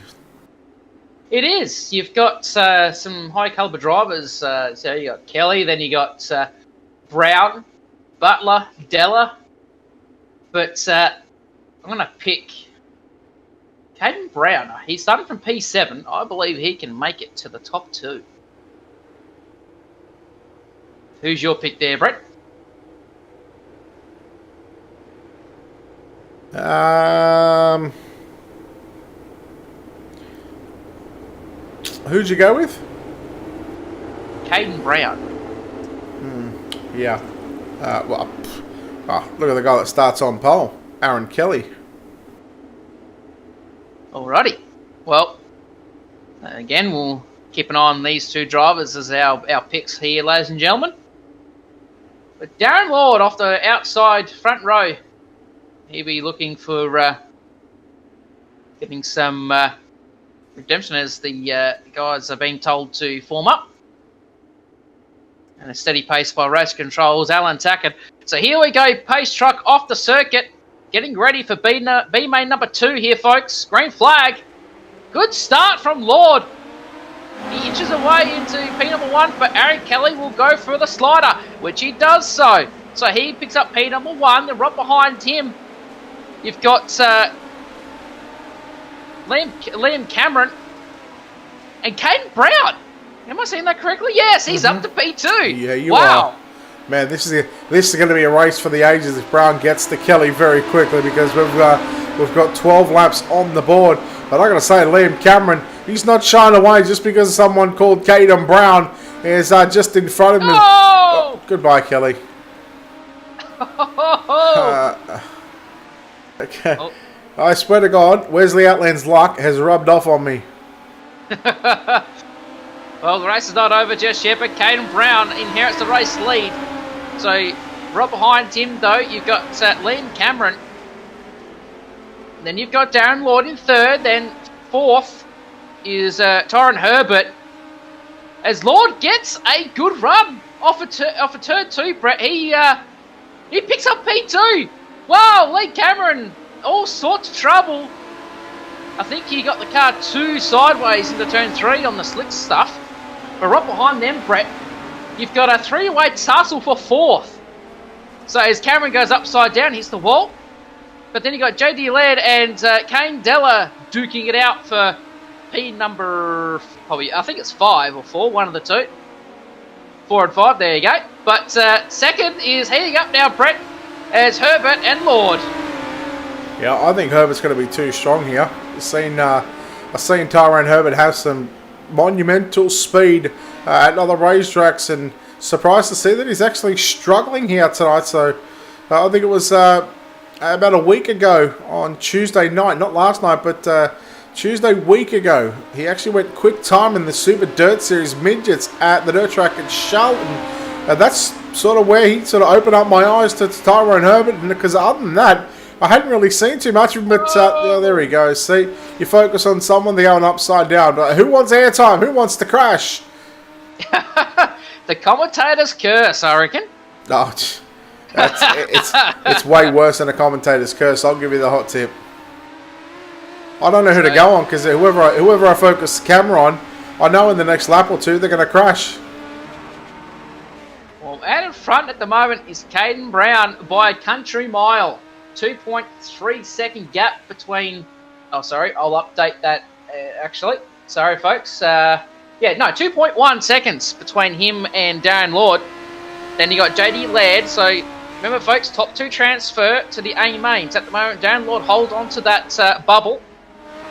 It is. You've got some high caliber drivers. So you got Kelly, then you got Brown, Butler, Della. But I'm going to pick Caden Brown. He started from P7. I believe he can make it to the top 2. Who's your pick there, Brett? Who'd you go with? Caden Brown. Yeah. Look at the guy that starts on pole, Aaron Kelly. Alrighty. Well, again, we'll keep an eye on these 2 drivers as our picks here, ladies and gentlemen. But Darren Lord off the outside front row. He'll be looking for getting some redemption as the guys are being told to form up. And a steady pace by race controls, Alan Tackett. So here we go, pace truck off the circuit. Getting ready for B main number 2 here, folks. Green flag. Good start from Lord. He inches away into P number 1, but Aaron Kelly will go for the slider, which he does so. So he picks up P number 1, then right behind him, you've got Liam Cameron and Caden Brown. Am I saying that correctly? Yes, he's up to P2. Yeah, you are. Man, this is going to be a race for the ages if Brown gets to Kelly very quickly, because we've got 12 laps on the board. But I got to say, Liam Cameron, he's not shying away just because someone called Caden Brown is just in front of him. Oh, goodbye, Kelly. Okay. Oh. I swear to God, Wesley Outland's luck has rubbed off on me. Well, the race is not over just yet, but Caden Brown inherits the race lead. So, right behind him, though, you've got Liam Cameron. Then you've got Darren Lord in 3rd. Then 4th is Tyron Herbert. As Lord gets a good run off a turn 2, Brett. He picks up P2. Wow, Lee Cameron, all sorts of trouble. I think he got the car 2 sideways into turn 3 on the slick stuff. But right behind them, Brett, you've got a 3-way tussle for 4th. So as Cameron goes upside down, hits the wall. But then you got JD Laird and Kane Della duking it out for P number, probably, I think it's 5 or 4, one of the 2. 4 and 5, there you go. But second is heading up now, Brett, as Herbert and Lord. Yeah, I think Herbert's going to be too strong here. I've seen Tyrone Herbert have some monumental speed at other racetracks, and surprised to see that he's actually struggling here tonight. So I think it was about a week ago on Tuesday night, not last night, but Tuesday week ago, he actually went quick time in the Super Dirt Series Midgets at the dirt track at Charlton. That's sort of where he sort of opened up my eyes to Tyrone Herbert, because other than that, I hadn't really seen too much of him, but there he goes. See, you focus on someone, they're going upside down. But who wants airtime? Who wants to crash? The commentator's curse, I reckon. Oh, it's way worse than a commentator's curse. I'll give you the hot tip. I don't know who to go on, because whoever I focus the camera on, I know in the next lap or 2 they're going to crash. Well, out in front at the moment is Caden Brown by a country mile. 2.3 second gap between... Oh, sorry, I'll update that actually. Sorry, folks. 2.1 seconds between him and Darren Lord. Then you got JD Laird. So remember, folks, top 2 transfer to the A mains. At the moment, Darren Lord holds on to that bubble.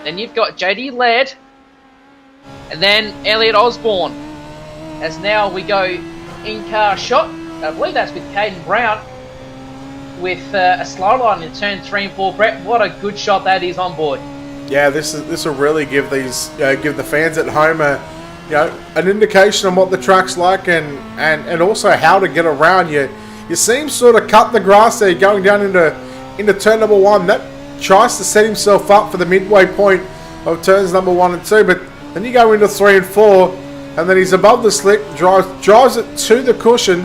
Then you've got JD Laird. And then Elliot Osborne. As now we go in-car shot. I believe that's with Caden Brown. With a slow line in turn 3 and 4, Brett, what a good shot that is on board. Yeah, this will really give give the fans at home an indication on what the track's like, and also how to get around. You see him sort of cut the grass there, going down into turn number 1. That tries to set himself up for the midway point of turns number 1 and 2, but then you go into 3 and 4, and then he's above the slick, drives it to the cushion,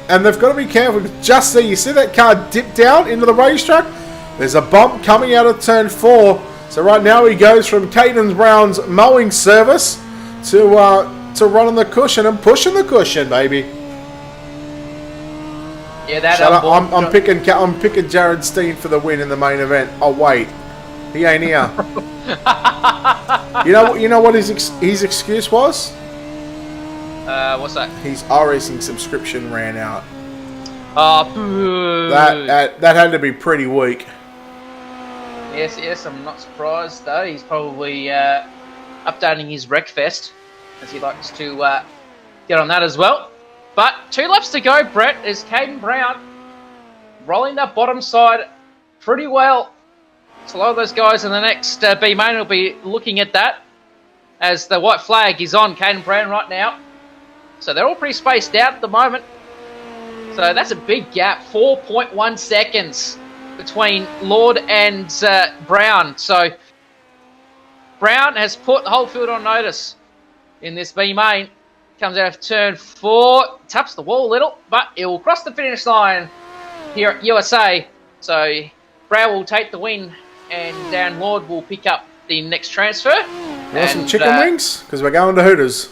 And they've got to be careful. Just so you see that car dip down into the racetrack. There's a bump coming out of turn 4. So right now he goes from Caden Brown's mowing service to running the cushion and pushing the cushion, baby. Yeah, that. I'm picking Jared Steen for the win in the main event. Oh wait, he ain't here. You know what his excuse was? What's that? His iRacing subscription ran out. Oh, boo. That had to be pretty weak. Yes, I'm not surprised though. He's probably updating his Wreckfest, as he likes to get on that as well. But 2 laps to go, Brett, is Caden Brown rolling that bottom side pretty well. So a lot of those guys in the next B main will be looking at that, as the white flag is on Caden Brown right now. So they're all pretty spaced out at the moment. So that's a big gap, 4.1 seconds between Lord and Brown. So Brown has put the whole field on notice in this B main. Comes out of turn 4, taps the wall a little, but it will cross the finish line here at USA. So Brown will take the win, and Dan Lord will pick up the next transfer. Want some chicken wings? Because we're going to Hooters.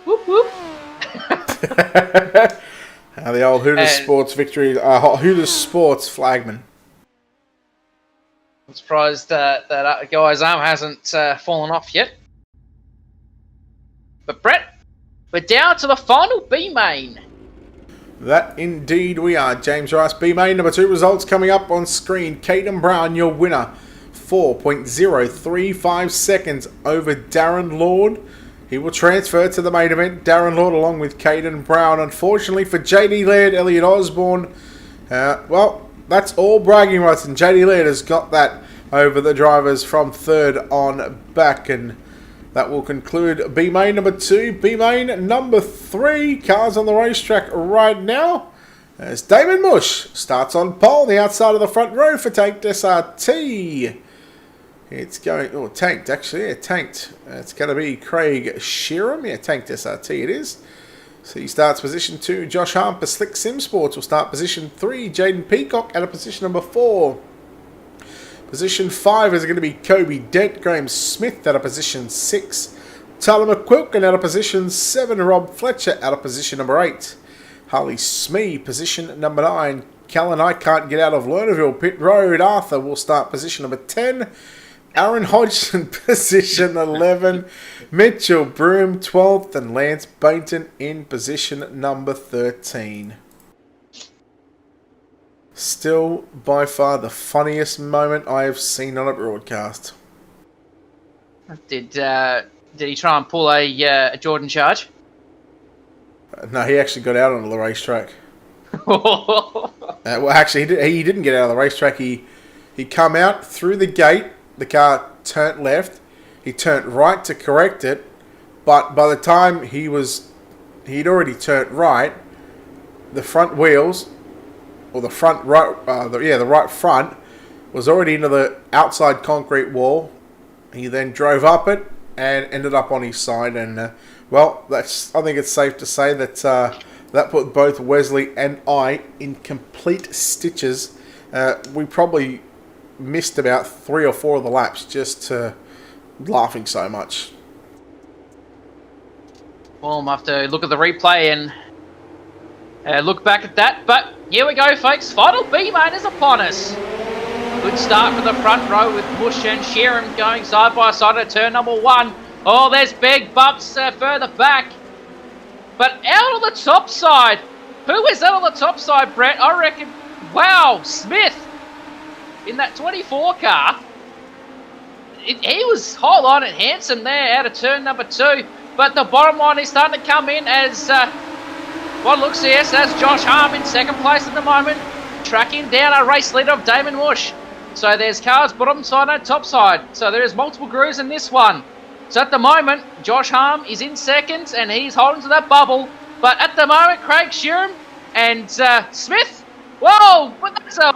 Whoop whoop. The old Hooters Sports victory. Hooters Sports flagman. I'm surprised that guy's arm hasn't fallen off yet. But Brett, we're down to the final B main. That indeed we are. James Rice, B main number 2 results coming up on screen. Caden Brown, your winner. 4.035 seconds over Darren Lord. He will transfer to the main event. Darren Lord along with Caden Brown. Unfortunately for JD Laird, Elliot Osborne. Well, that's all bragging rights, and JD Laird has got that over the drivers from 3rd on back, and that will conclude B main number 2. B main number 3. Cars on the racetrack right now. As Damon Mush starts on pole, the outside of the front row for Tanked SRT. It's going, tanked actually, yeah, tanked. It's going to be Craig Sheeran, yeah, Tanked SRT it is. So he starts position 2. Josh Harper, Slick Sim Sports will start position 3. Jaden Peacock out of position number 4. Position 5 is going to be Kobe Dent. Graham Smith out of position 6. Tyler McQuilkin out of position 7. Rob Fletcher out of position number 8. Harley Smee, position number 9. Callan I can't get out of Lernerville Pit Road. Arthur will start position number 10. Aaron Hodgson, position 11. Mitchell Broom, 12th. And Lance Bainton in position number 13. Still, by far, the funniest moment I have seen on a broadcast. Did he try and pull a Jordan charge? No, he actually got out onto the racetrack. Well, actually, he didn't get out of the racetrack. He come out through the gate. The car turned left. He turned right to correct it. But by the time he'd already turned right, the front wheels, or the front right, the right front was already into the outside concrete wall. He then drove up it and ended up on his side. And well, I think it's safe to say that that put both Wesley and I in complete stitches. We probably missed about 3 or 4 of the laps just laughing so much. Well, I'm have to look at the replay and look back at that. But here we go, folks. Final B main is upon us. Good start for the front row with Bush and Sheeran going side by side at turn number 1. Oh, there's big bumps further back. But out on the top side. Who is that on the top side, Brett? I reckon, wow, Smith in that 24 car. He was hold on and handsome there out of turn number 2. But the bottom line is starting to come in as what looks, yes, that's Josh Harm in second place at the moment, tracking down a race leader of Damon Mush. So there's cars bottom side and top side. So there is multiple grooves in this one. So at the moment, Josh Harm is in second and he's holding to that bubble. But at the moment, Craig Sheeran and Smith, whoa, but that's a...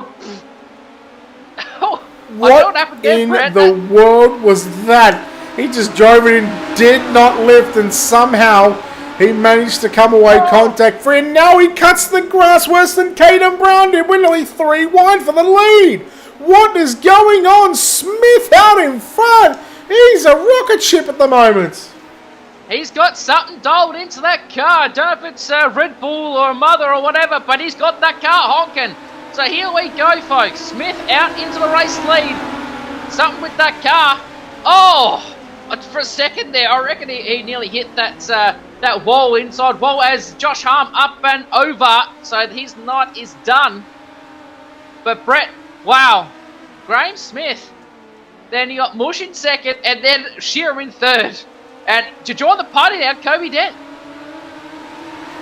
What in the world was that? He just drove it in, did not lift, and somehow He managed to come away contact free, and now he cuts the grass worse than Caden Brown did. We're nearly 3 wide for the lead. What is going on? Smith out in front. He's a rocket ship at the moment. He's got something dialed into that car. I don't know if it's Red Bull or Mother or whatever, but he's got that car honking. So here we go, folks. Smith out into the race lead. Something with that car. Oh, for a second there, I reckon he nearly hit that wall, inside wall, as Josh Harm up and over. So his night is done. But Brett, wow. Graham Smith. Then you got Mush in second, and then Shearer in third. And to join the party now, Kobe Dent.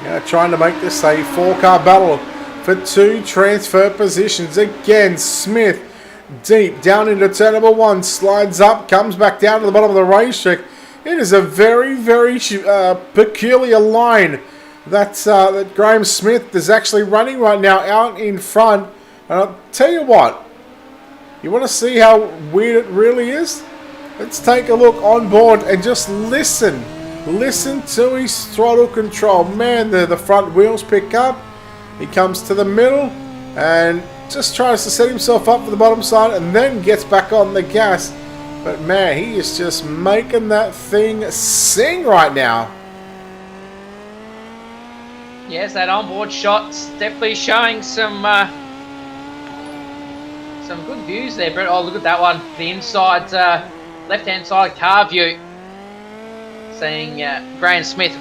Yeah, trying to make this a 4-car battle for 2 transfer positions. Again, Smith deep down into turn number 1, slides up, comes back down to the bottom of the racetrack. It is a very, very peculiar line that Graham Smith is actually running right now out in front. And I'll tell you what, you want to see how weird it really is? Let's take a look on board and just listen. Listen to his throttle control. Man, the front wheels pick up. He comes to the middle and just tries to set himself up for the bottom side and then gets back on the gas. But man, he is just making that thing sing right now. Yes, that onboard shot's definitely showing some good views there, Brett. Oh, look at that one. The inside, left-hand side car view. Seeing Graham Smith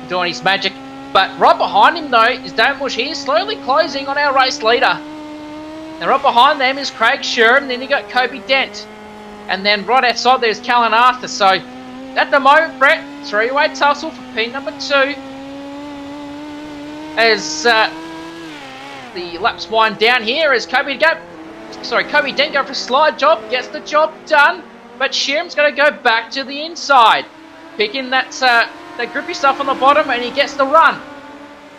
doing his magic. But right behind him, though, is Damon Bush. He is slowly closing on our race leader. And right behind them is Craig Sherm. Then you got Kobe Dent. And then right outside there's Callan Arthur. So at the moment, Brett, 3-way tussle for P number 2. As the laps wind down here, as Kobe Dent go for a slide job, gets the job done. But Sherm's going to go back to the inside, picking that grippy stuff on the bottom, and he gets the run.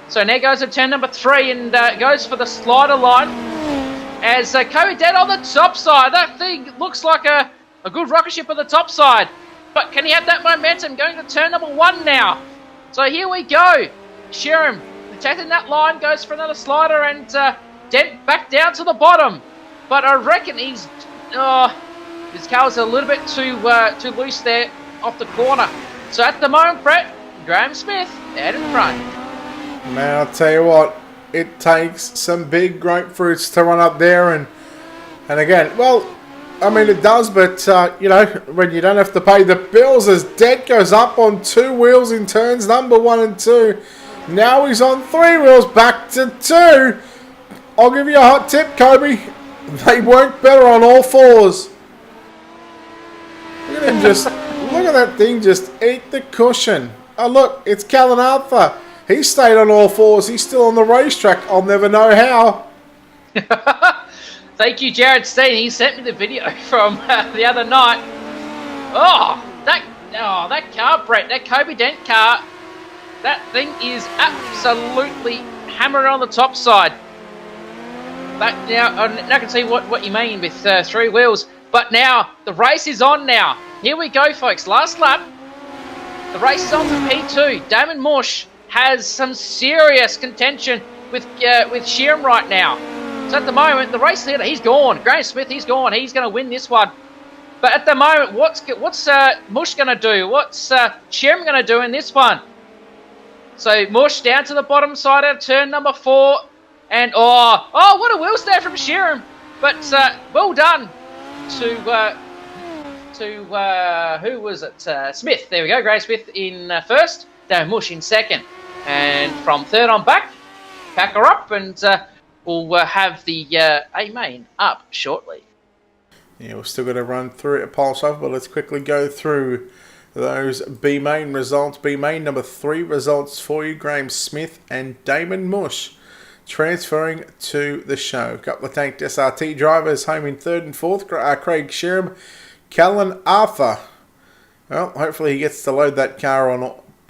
So now goes to turn number 3 and goes for the slider line. As Kobe Dent on the top side, that thing looks like a good rocket ship on the top side. But can he have that momentum going to turn number 1 now? So here we go. Sherm attacking that line, goes for another slider, and Dent back down to the bottom. But I reckon his car's a little bit too loose there off the corner. So at the moment, Brett, Graham Smith out in front. Man, I'll tell you what, it takes some big grapefruits to run up there, and again, well, I mean it does, but you know, when you don't have to pay the bills, as Dent goes up on 2 wheels in turns number 1 and 2. Now he's on 3 wheels, back to 2. I'll give you a hot tip, Kobe. They work better on all 4s. Look at him just, look at that thing just eat the cushion. Oh look, it's Callan Arthur. He stayed on all 4s. He's still on the racetrack. I'll never know how. Thank you, Jared Steen. He sent me the video from the other night. Oh, that car, Brett, that Kobe Dent car, that thing is absolutely hammered on the top side. But now I can see what you mean with 3 wheels. But now, the race is on now. Here we go, folks. Last lap. The race is on for P2. Damon Mush has some serious contention with Sheeran right now. So at the moment, the race leader, he's gone. Graham Smith, he's gone. He's going to win this one. But at the moment, what's Mush going to do? What's Sheeran going to do in this one? So Mush down to the bottom side of turn number 4. And, oh, what a wheel stand from Sheeran. But well done to who was it? Smith. There we go. Graham Smith in first. Darren Mush in second. And from third on back, pack her up, and we'll have the A main up shortly. Yeah, we're still going to run through it at Pulse Off, but let's quickly go through those B main results. B main number 3 results for you. Graham Smith and Damon Mush transferring to the show. Couple of tanked SRT drivers home in 3rd and 4th. Craig Sherm, Callan Arthur. Well, hopefully he gets to load that car on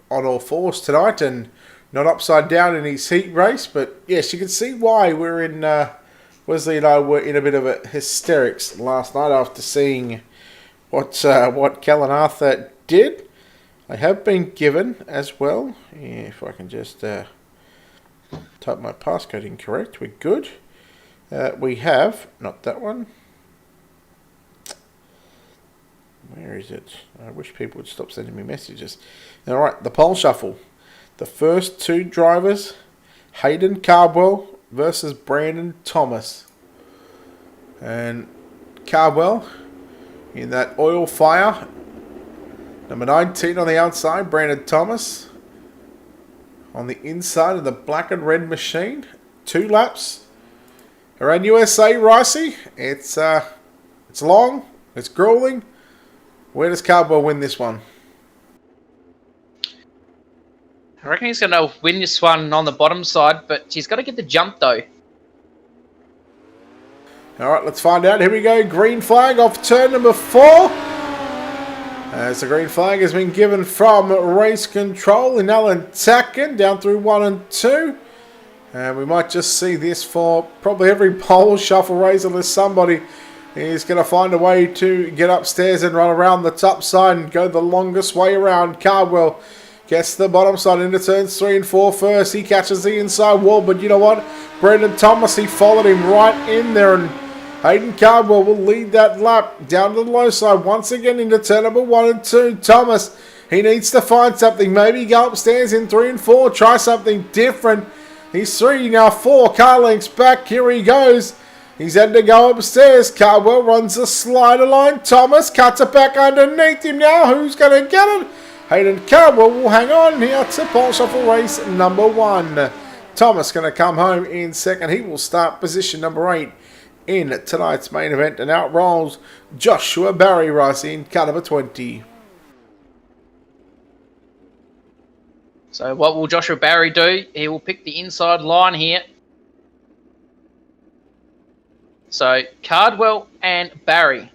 all 4s tonight and not upside down in his heat race. But yes, you can see why we're in Wesley and I were in a bit of a hysterics last night after seeing what Callan Arthur did. I have been given as well. If I can just type my passcode incorrect, we're good. We have, not that one. Where is it? I wish people would stop sending me messages. Alright, the pole shuffle. The first two drivers, Hayden Cardwell versus Brandon Thomas. And Cardwell in that oil fire. Number 19 on the outside, Brandon Thomas. On the inside of the black and red machine. 2 laps. Around USA, Ricey. It's long. It's grueling. Where does Cardwell win this one? I reckon he's going to win this one on the bottom side, but he's got to get the jump though. Alright, let's find out. Here we go. Green flag off turn number 4. As the green flag has been given from race control in Alan Tatkin down through 1 and 2. And we might just see this for probably every pole shuffle race unless somebody is going to find a way to get upstairs and run around the top side and go the longest way around. Cardwell gets the bottom side into turns 3 and 4 first. He catches the inside wall, but you know what? Brendan Thomas, he followed him right in there, and Hayden Cardwell will lead that lap down to the low side once again into turn number 1 and 2. Thomas, he needs to find something. Maybe go upstairs in 3 and 4. Try something different. He's 3, now 4. Car lengths back. Here he goes. He's had to go upstairs. Cardwell runs the slider line. Thomas cuts it back underneath him now. Who's going to get it? Hayden Cardwell will hang on here to pole shuffle race number 1. Thomas going to come home in second. He will start position number 8 in tonight's main event. And out rolls Joshua Barry Ricey in car number 20. So what will Joshua Barry do? He will pick the inside line here. So Cardwell and Barry.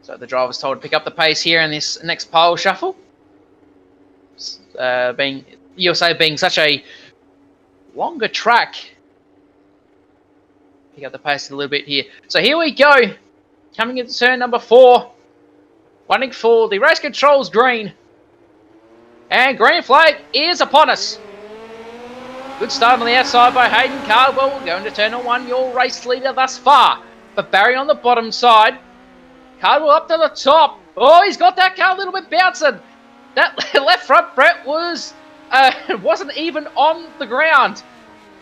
So the driver's told to pick up the pace here in this next pole shuffle. Being USA being such a longer track. Pick up the pace a little bit here. So here we go. Coming into turn number 4. Waiting for the race controls green. And green flag is upon us. Good start on the outside by Hayden Cardwell. Going to turn 1, your race leader thus far. But Barry on the bottom side. Cardwell up to the top. Oh, he's got that car a little bit bouncing. That left front Brett wasn't even on the ground.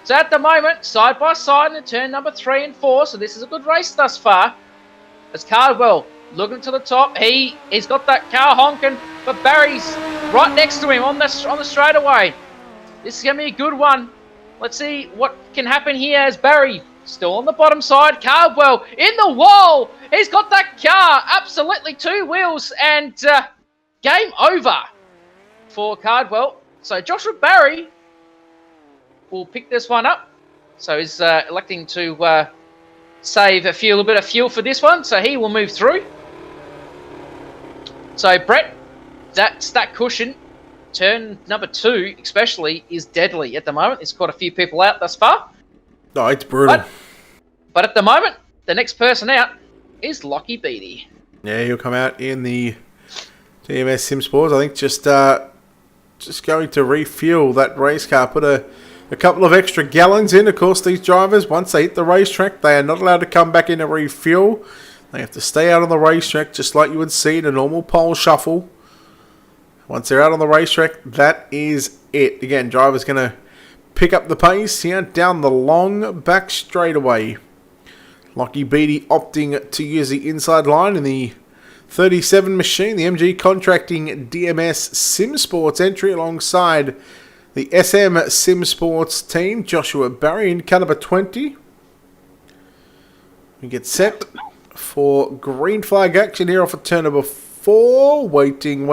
So at the moment, side by side in turn number 3 and 4. So this is a good race thus far. As Cardwell looking to the top. He's got that car honking, but Barry's right next to him on the straightaway. This is going to be a good one. Let's see what can happen here as Barry still on the bottom side. Cardwell in the wall. He's got that car. Absolutely 2 wheels and game over for Cardwell. So Joshua Barry will pick this one up. So he's electing to save a little bit of fuel for this one. So he will move through. So Brett, that's that cushion. Turn number 2 especially is deadly at the moment. It's got a few people out thus far. No, it's brutal. But at the moment, the next person out is Lockie Beattie. Yeah, he'll come out in the DMS Sim Sports. I think just going to refuel that race car. Put a couple of extra gallons in. Of course, these drivers, once they hit the racetrack, they are not allowed to come back in to refuel. They have to stay out on the racetrack just like you would see in a normal pole shuffle. Once they're out on the racetrack, that is it. Again, driver's going to pick up the pace here down the long back straightaway. Lockie Beattie opting to use the inside line in the 37 machine, the MG Contracting DMS Sim Sports entry alongside the SM Sim Sports team, Joshua Barry in car number 20. We get set for green flag action here off of turn number 4. Waiting.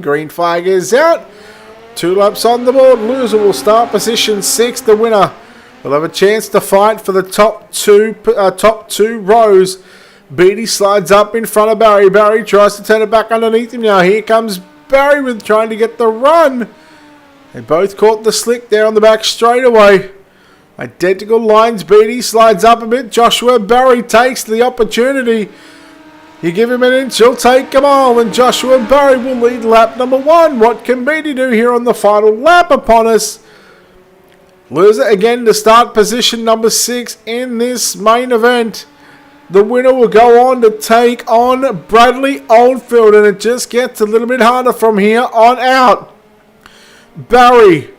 Green flag is out. 2 laps on the board. Loser will start position 6. The winner will have a chance to fight for the top two rows. Beattie slides up in front of Barry. Barry tries to turn it back underneath him now. Here comes Barry with trying to get the run. They both caught the slick there on the back straightaway. Identical lines. Beatty slides up a bit. Joshua Barry takes the opportunity. You give him an inch, he'll take them all. And Joshua Barry will lead lap number 1. What can Beatty do here on the final lap upon us? Loser again to start position number 6 in this main event. The winner will go on to take on Bradley Oldfield, and it just gets a little bit harder from here on out. Barry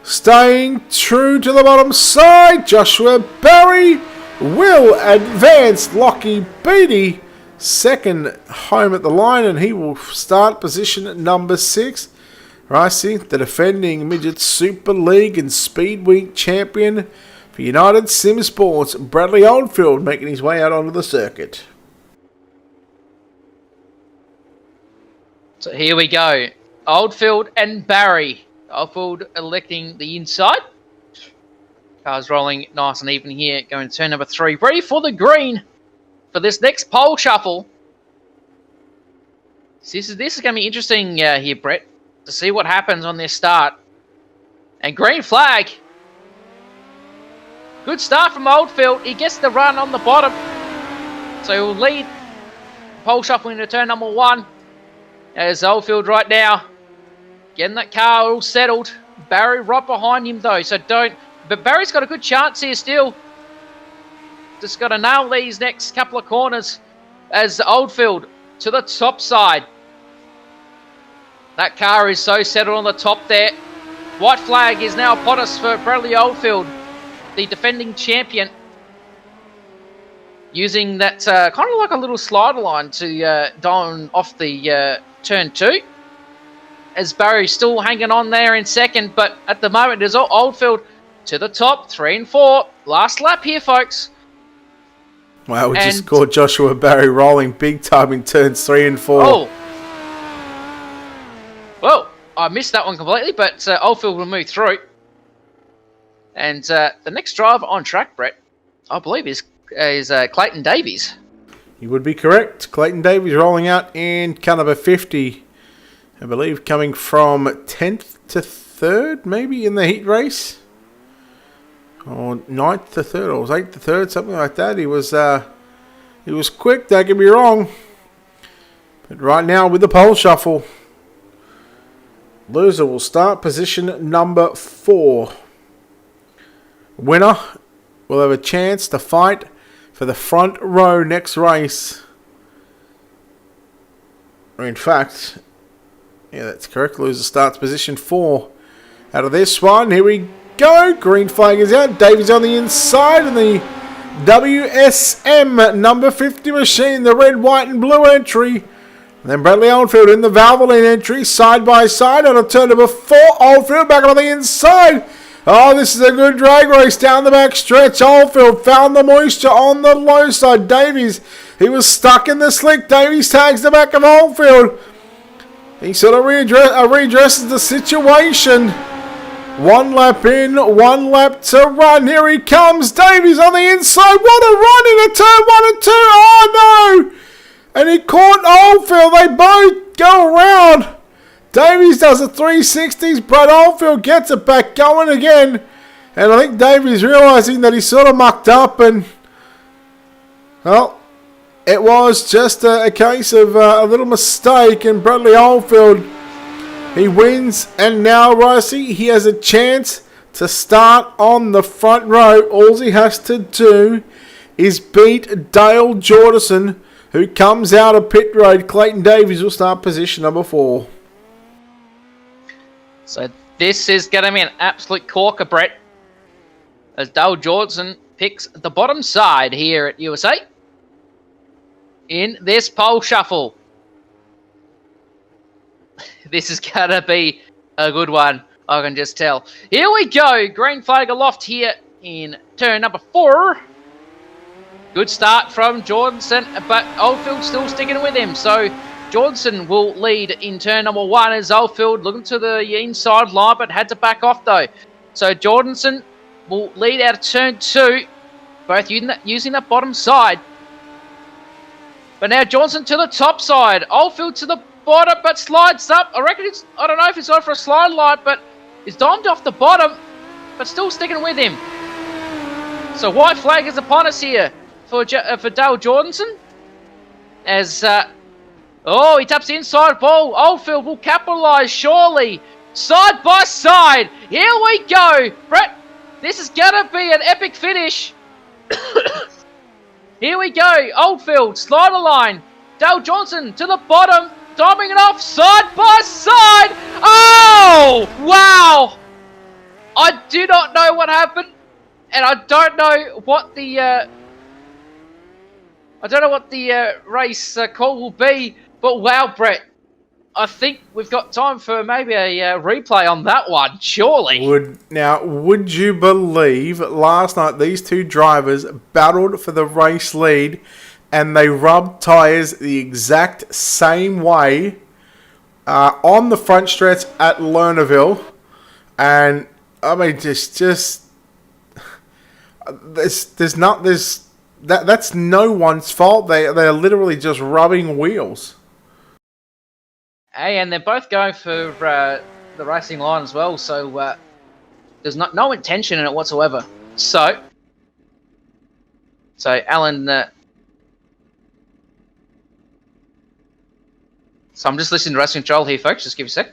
staying true to the bottom side. Joshua Barry will advance. Lockie Beatty second home at the line, and he will start position number 6. Ricey, the defending Midget Super League and Speed Week champion for United Sim Sports, Bradley Oldfield, making his way out onto the circuit. So here we go. Oldfield and Barry. Oldfield electing the inside. Cars rolling nice and even here. Going to turn number 3. Ready for the green for this next pole shuffle. This is going to be interesting here, Brett, to see what happens on this start. And green flag. Good start from Oldfield. He gets the run on the bottom. So he'll lead pole shuffle into turn number 1. As Oldfield right now getting that car all settled. Barry right behind him though, so don't. But Barry's got a good chance here still. Just got to nail these next couple of corners as Oldfield to the top side. That car is so settled on the top there. White flag is now upon us for Bradley Oldfield, the defending champion. Using that kind of like a little slider line to down off the turn 2. As Barry's still hanging on there in second, but at the moment there's Oldfield to the top, 3 and 4. Last lap here, folks. Wow, we just caught Joshua Barry rolling big time in turns 3 and 4. Oh. Well, I missed that one completely, but Oldfield will move through. And the next driver on track, Brett, I believe is Clayton Davies. You would be correct. Clayton Davies rolling out in car number 50. I believe coming from 10th to 3rd, maybe, in the heat race. Or 9th to 3rd, or was 8th to 3rd, something like that. He was quick, don't get me wrong. But right now with the pole shuffle, loser will start position number 4. Winner will have a chance to fight for the front row next race. Or in fact, yeah, that's correct. Loser starts position 4 out of this one. Here we go. Green flag is out. Davies on the inside, and the WSM number 50 machine, the red, white, and blue entry. And then Bradley Oldfield in the Valvoline entry, side by side on a turn number 4. Oldfield back on the inside. Oh, this is a good drag race down the back stretch. Oldfield found the moisture on the low side. Davies, he was stuck in the slick. Davies tags the back of Oldfield. He sort of redresses the situation. 1 lap in, 1 lap to run. Here he comes. Davies on the inside. What a run into turn 1 and 2. Oh, no. And he caught Oldfield. They both go around. Davies does a 360s, but Oldfield gets it back going again. And I think Davies realising that he sort of mucked up, and, well, it was just a case of a little mistake, and Bradley Oldfield, he wins, and now, Ricey, he has a chance to start on the front row. All he has to do is beat Dale Jordison, who comes out of pit road. Clayton Davies will start position number 4. So this is going to be an absolute corker, Brett, as Dale Jordison picks the bottom side here at USA in this pole shuffle. This is going to be a good one, I can just tell. Here we go. Green flag aloft here in turn number 4. Good start from Jordison, but Oldfield still sticking with him. So Jordison will lead in turn number 1 as Oldfield looking to the inside line, but had to back off though. So Jordison will lead out of turn 2, both using that bottom side. But now Jordison to the top side. Oldfield to the bottom, but slides up. I reckon I don't know if it's on for a slide light, but it's domed off the bottom, but still sticking with him. So white flag is upon us here for Dale Jordanson. As he taps the inside ball. Oldfield will capitalise surely. Side by side. Here we go. Brett, this is going to be an epic finish. Here we go. Oldfield, slider line. Dale Johnson to the bottom. Timing it off side by side. Oh, wow. I do not know what happened. And I don't know what the race call will be. But wow, Brett, I think we've got time for maybe a replay on that one, surely. Would you believe last night these two drivers battled for the race lead and they rubbed tyres the exact same way on the front stretch at Lernerville? And I mean, that's no one's fault. They're literally just rubbing wheels. Hey, and they're both going for the racing line as well, so there's no intention in it whatsoever. So Alan, so I'm just listening to Racing Control here, folks. Just give me a sec.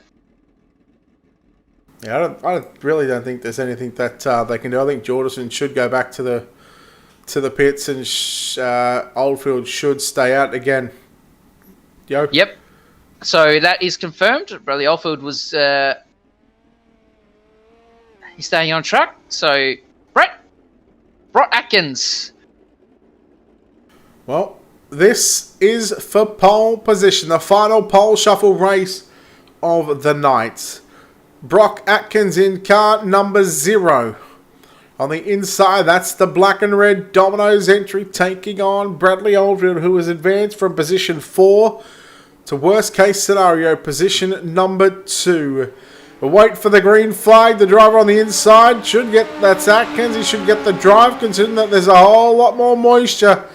Yeah, I really don't think there's anything that they can do. I think Jordanson should go back to the pits, and Oldfield should stay out again. Yo. Yep. So that is confirmed. Bradley Oldfield was he's staying on track. So Brett Atkins. Well, this is for pole position, the final pole shuffle race of the night. Brock Atkins in car number 0. On the inside, that's the black and red Domino's entry, taking on Bradley Oldfield, who has advanced from position 4 to worst case scenario, position number 2. We'll wait for the green flag. The driver on the inside should get, that's Atkins, he should get the drive, considering that there's a whole lot more moisture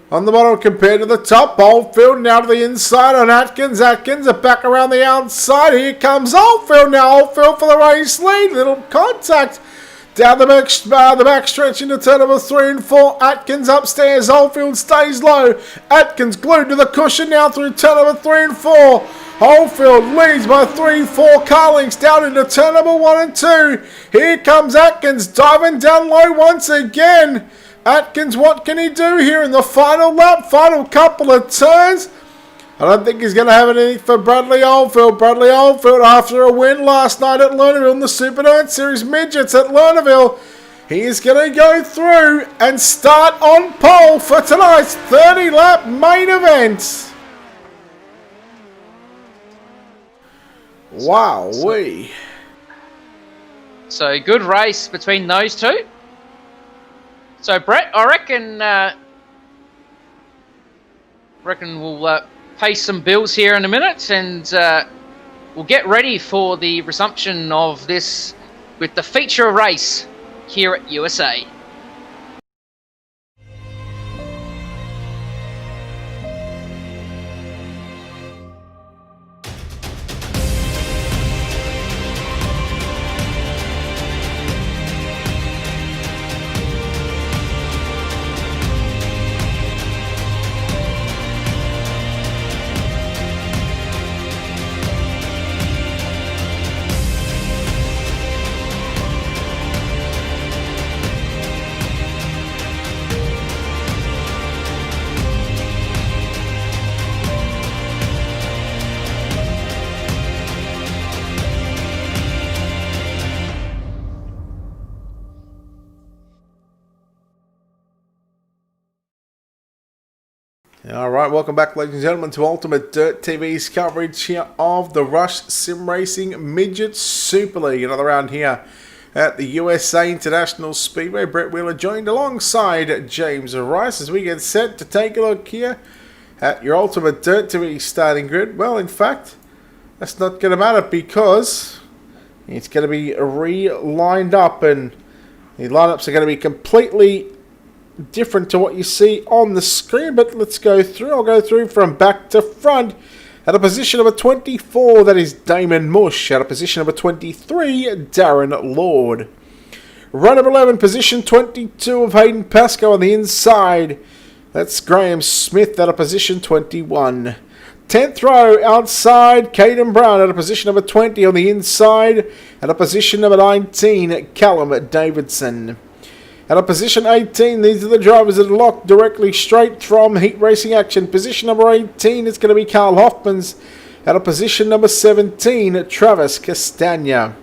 on the bottom compared to the top. Oldfield now to the inside on Atkins. Atkins are back around the outside. Here comes Oldfield now. Oldfield for the race lead. Little contact down the back stretch into turn number 3 and 4. Atkins upstairs. Oldfield stays low. Atkins glued to the cushion now through turn number 3 and 4. Oldfield leads by 3-4 car lengths down into turn number 1 and 2. Here comes Atkins diving down low once again. Atkins, what can he do here in the final lap? Final couple of turns. I don't think he's going to have anything for Bradley Oldfield. Bradley Oldfield, after a win last night at Lernerville in the Super 9 Series Midgets at Lernerville, he is going to go through and start on pole for tonight's 30-lap main event. Wow-wee. So good race between those two. So Brett, I reckon we'll pay some bills here in a minute, and we'll get ready for the resumption of this with the feature race here at USA. Alright, welcome back, ladies and gentlemen, to Ultimate Dirt TV's coverage here of the Rush Sim Racing Midget Super League. Another round here at the USA International Speedway. Brett Wheeler joined alongside James Rice as we get set to take a look here at your Ultimate Dirt TV starting grid. Well, in fact, that's not going to matter because it's going to be re-lined up, and the lineups are going to be completely different to what you see on the screen, but let's go through. I'll go through from back to front. At a position number 24, that is Damon Mush. At a position number 23, Darren Lord. Row number 11, position 22 of Hayden Pascoe on the inside. That's Graham Smith out of position 21. 10th row outside, Caden Brown out of position number 20 on the inside. Out of position number 19, Callum Davidson. Out of position 18, these are the drivers that are locked directly straight from heat racing action. Position number 18 is going to be Carl Hoffmans. Out of position number 17, Travis Castagna.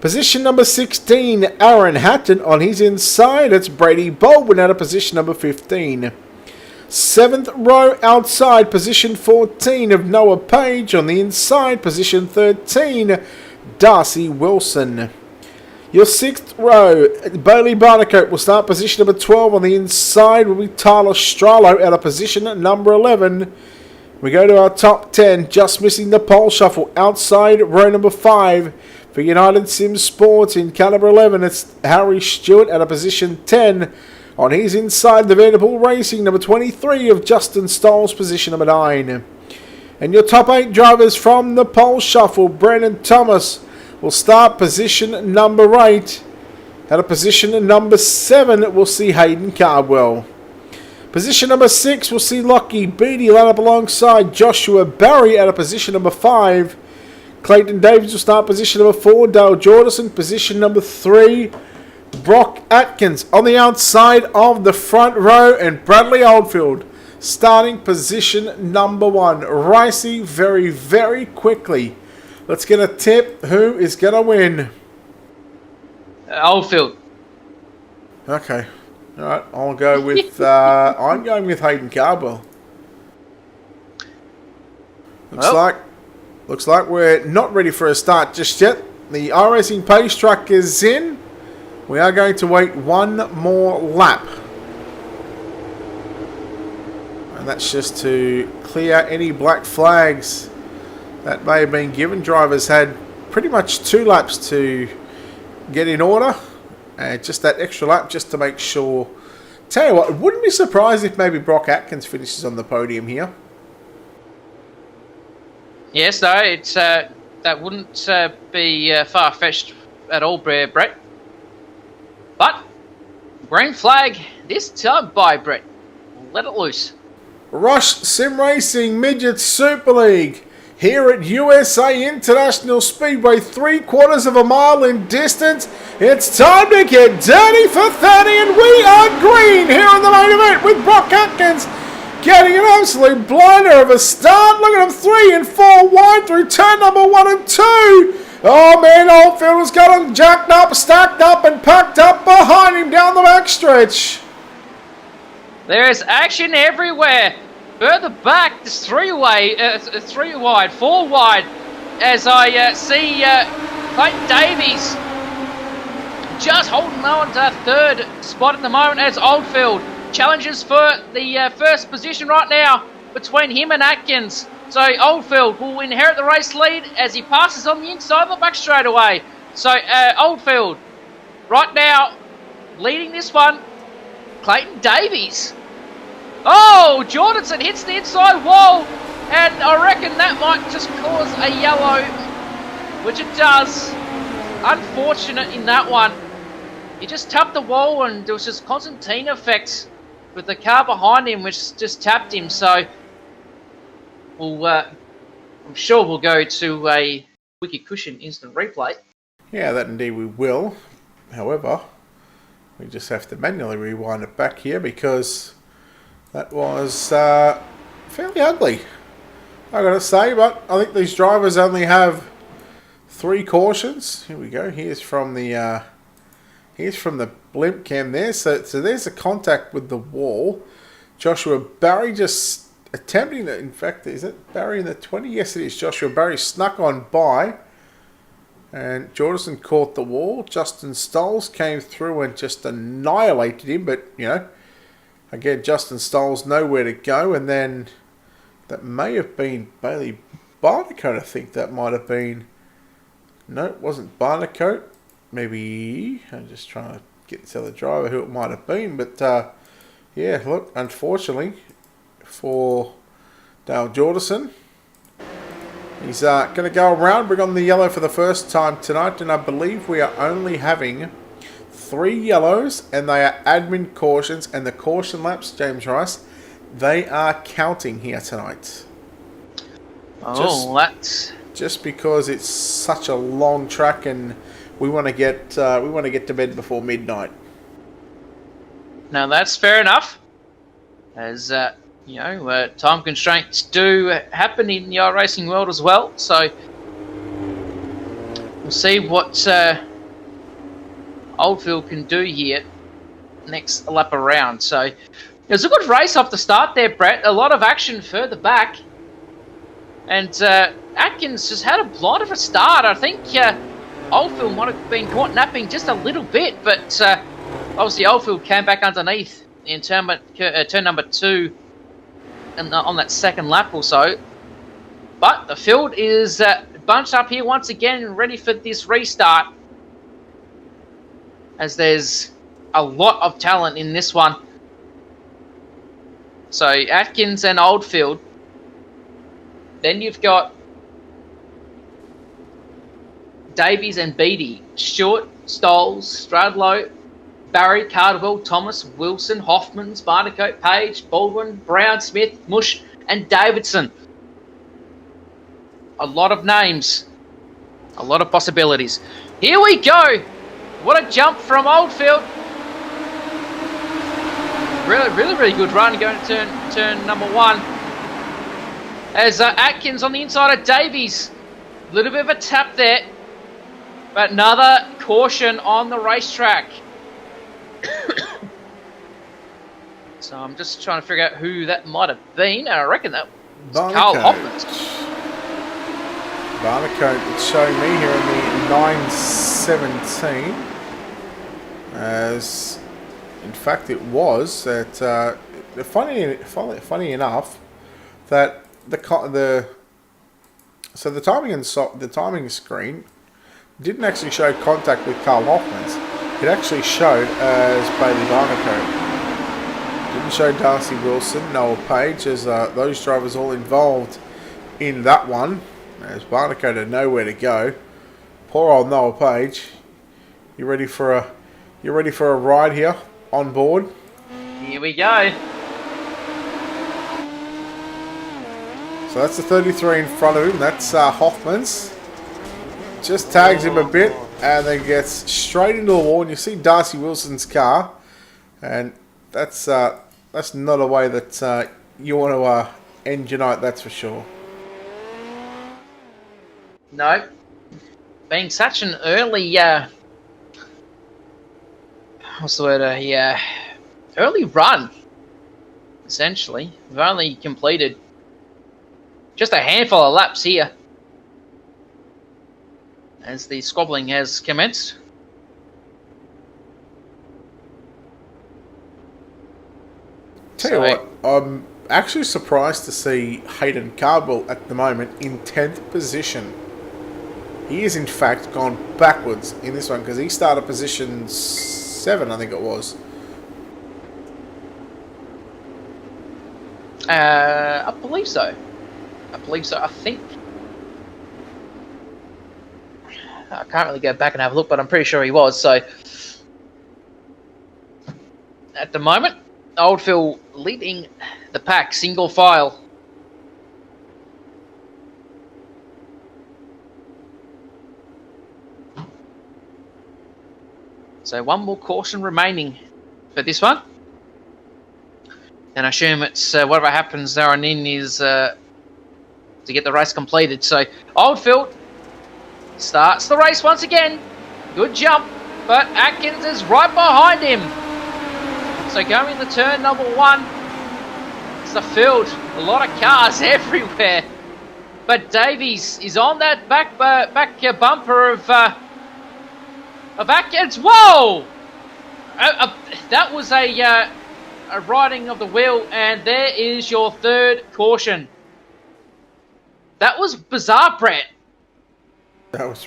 Position number 16, Aaron Hatton on his inside. It's Brady Baldwin out of position number 15. 7th row outside, position 14 of Noah Page on the inside. Position 13, Darcy Wilson. Your 6th row, Bailey Barnacote will start position number 12 on the inside. Will be Tyler Stralo out of position number 11. We go to our top 10, just missing the pole shuffle. Outside row number 5 for United Sim Sports in caliber 11. It's Harry Stewart out of position 10. On his inside, the Vanderpool Racing, number 23 of Justin Stoll's position number 9. And your top 8 drivers from the pole shuffle, Brandon Thomas will start position number 8. At a position number 7, we'll see Hayden Cardwell. Position number 6, we'll see Lockie Beattie line up alongside Joshua Barry at a position number 5. Clayton Davies will start position number 4. Dale Jordison, position number 3. Brock Atkins on the outside of the front row, and Bradley Oldfield starting position number 1. Ricey very, very quickly. Let's get a tip. Who is going to win? Oldfield. Okay. All right. I'll go with... I'm going with Hayden Cardwell. Looks like we're not ready for a start just yet. The iRacing pace truck is in. We are going to wait one more lap. And that's just to clear any black flags that may have been given. Drivers had pretty much 2 laps to get in order. And just that extra lap just to make sure. Tell you what, wouldn't be surprised if maybe Brock Atkins finishes on the podium here. Yes, no, it's that wouldn't be far-fetched at all, Brett. But green flag this time by Brett. Let it loose. Rush Sim Racing Midget Super League here at USA International Speedway, 3/4 of a mile in distance. It's time to get dirty for 30, and we are green here in the main event with Brock Atkins getting an absolute blinder of a start. Look at him, 3 and 4 wide through turn number 1 and 2. Oh man, Oldfield has got him jacked up, stacked up, and packed up behind him down the backstretch. There is action everywhere. Further back, there's 3 wide, 4 wide, as I see Clayton Davies just holding on to 3rd spot at the moment as Oldfield challenges for the first position right now between him and Atkins. So Oldfield will inherit the race lead as he passes on the inside of the back straightaway. So Oldfield right now leading this one. Clayton Davies. Oh, Jordanson hits the inside wall, and I reckon that might just cause a yellow, which it does. Unfortunate in that one. He just tapped the wall, and there was just Constantine effects with the car behind him, which just tapped him. So I'm sure we'll go to a Wiki Cushion instant replay. Yeah, that indeed we will. However, we just have to manually rewind it back here because that was fairly ugly, I gotta say. But I think these drivers only have 3 cautions. Here we go. Here's from the blimp cam there. So there's a contact with the wall. Joshua Barry just attempting to, in fact, is it Barry in the 20? Yes, it is. Joshua Barry snuck on by, and Jordison caught the wall. Justin Stolz came through and just annihilated him, but, you know, again, Justin Stolz nowhere to go, and then that may have been Bailey Barnacote, I think that might have been. No, it wasn't Barnacote. Maybe, I'm just trying to get this other driver who it might have been, but, yeah, look, unfortunately for Dale Jordison, he's going to go around, bring on the yellow for the first time tonight, and I believe we are only having 3 yellows, and they are admin cautions, and the caution laps, James Rice, they are counting here tonight. Oh, that's just because it's such a long track, and we want to get to bed before midnight. Now that's fair enough, as time constraints do happen in the iRacing world as well. So we'll see what Oldfield can do here next lap around. So it was a good race off the start there, Brett. A lot of action further back, and Atkins just had a blind of a start. I think Oldfield might have been caught napping just a little bit, but obviously Oldfield came back underneath in turn number 2 and on that second lap or so. But the field is bunched up here once again, ready for this restart, as there's a lot of talent in this one. So Atkins and Oldfield. Then you've got Davies and Beattie, Stewart, Stoles, Stradlow, Barry, Cardwell, Thomas, Wilson, Hoffmans, Barnacote, Page, Baldwin, Brown, Smith, Mush, and Davidson. A lot of names, a lot of possibilities. Here we go. What a jump from Oldfield. Really good run going to turn number 1. As Atkins on the inside of Davies. A little bit of a tap there. But another caution on the racetrack. So I'm just trying to figure out who that might have been. And I reckon that was Carl Hoffman. Barnacote, it's showing me here in the 917. As in fact it was that funny enough that the timing screen didn't actually show contact with Carl Hoffmans. It actually showed as Bailey Barnacote. Didn't show Darcy Wilson, Noah Page, as those drivers all involved in that one. As Barnacote had nowhere to go. Poor old Noah Page. You ready for a ride here on board? Here we go. So that's the 33 in front of him. That's Hoffman's. Just tags him a bit and then gets straight into the wall. And you see Darcy Wilson's car, and that's not a way that you want to end your night. That's for sure. No, being such an early what's the word? Early run. Essentially, we've only completed just a handful of laps here, as the squabbling has commenced. Tell you what, I'm actually surprised to see Hayden Cardwell at the moment in 10th position. He is in fact gone backwards in this one, because he started position 7, I think it was. I believe so. I think. I can't really go back and have a look, but I'm pretty sure he was. So at the moment, Oldfield leading the pack, single file. So one more caution remaining for this one. And I assume it's whatever happens there on in is to get the race completed. So Oldfield starts the race once again. Good jump, but Atkins is right behind him. So going to turn number 1. It's the field. A lot of cars everywhere. But Davies is on that back bumper of Atkins. Whoa! That was a riding of the wheel, and there is your third caution. That was bizarre, Brett. That was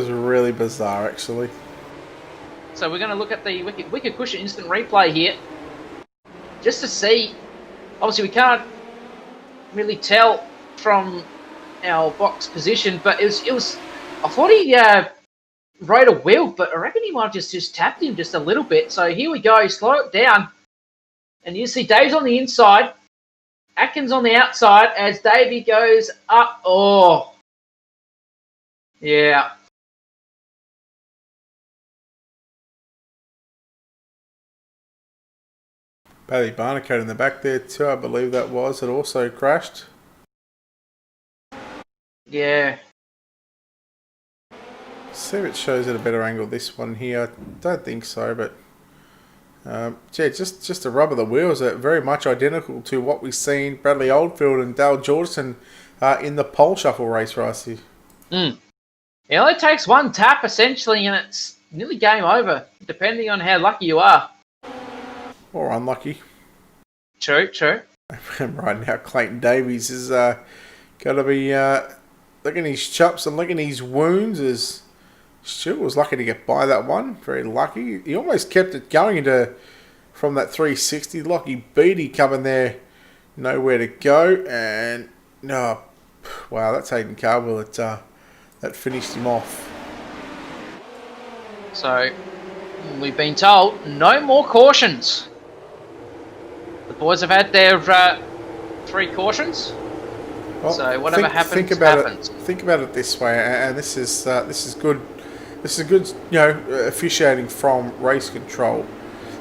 really bizarre, actually. So we're going to look at the wicked cushion instant replay here, just to see. Obviously, we can't really tell from our box position, but it was. I thought he rode a wheel, but I reckon he might have just tapped him just a little bit. So here we go, slow it down. And you see Dave's on the inside, Atkins on the outside as Davey goes up. Oh, yeah. Bailey Barnacote in the back there too, I believe that was. It also crashed. Yeah. See if it shows at a better angle, this one here. I don't think so, but yeah, just the rub of the wheels are very much identical to what we've seen Bradley Oldfield and Dale Georgeson in the pole shuffle race, Ricey. It only takes one tap essentially, and it's nearly game over, depending on how lucky you are. Or unlucky. True. Right now, Clayton Davies is going to be licking his chops and licking his wounds as Stuart was lucky to get by that one. Very lucky. He almost kept it going from that 360. Lockie Beattie coming there, nowhere to go. And, wow, that's Hayden Cardwell that finished him off. So, we've been told no more cautions. The boys have had their 3 cautions. Well, so whatever happens. Think about it this way, and this is good. This is good, officiating from race control.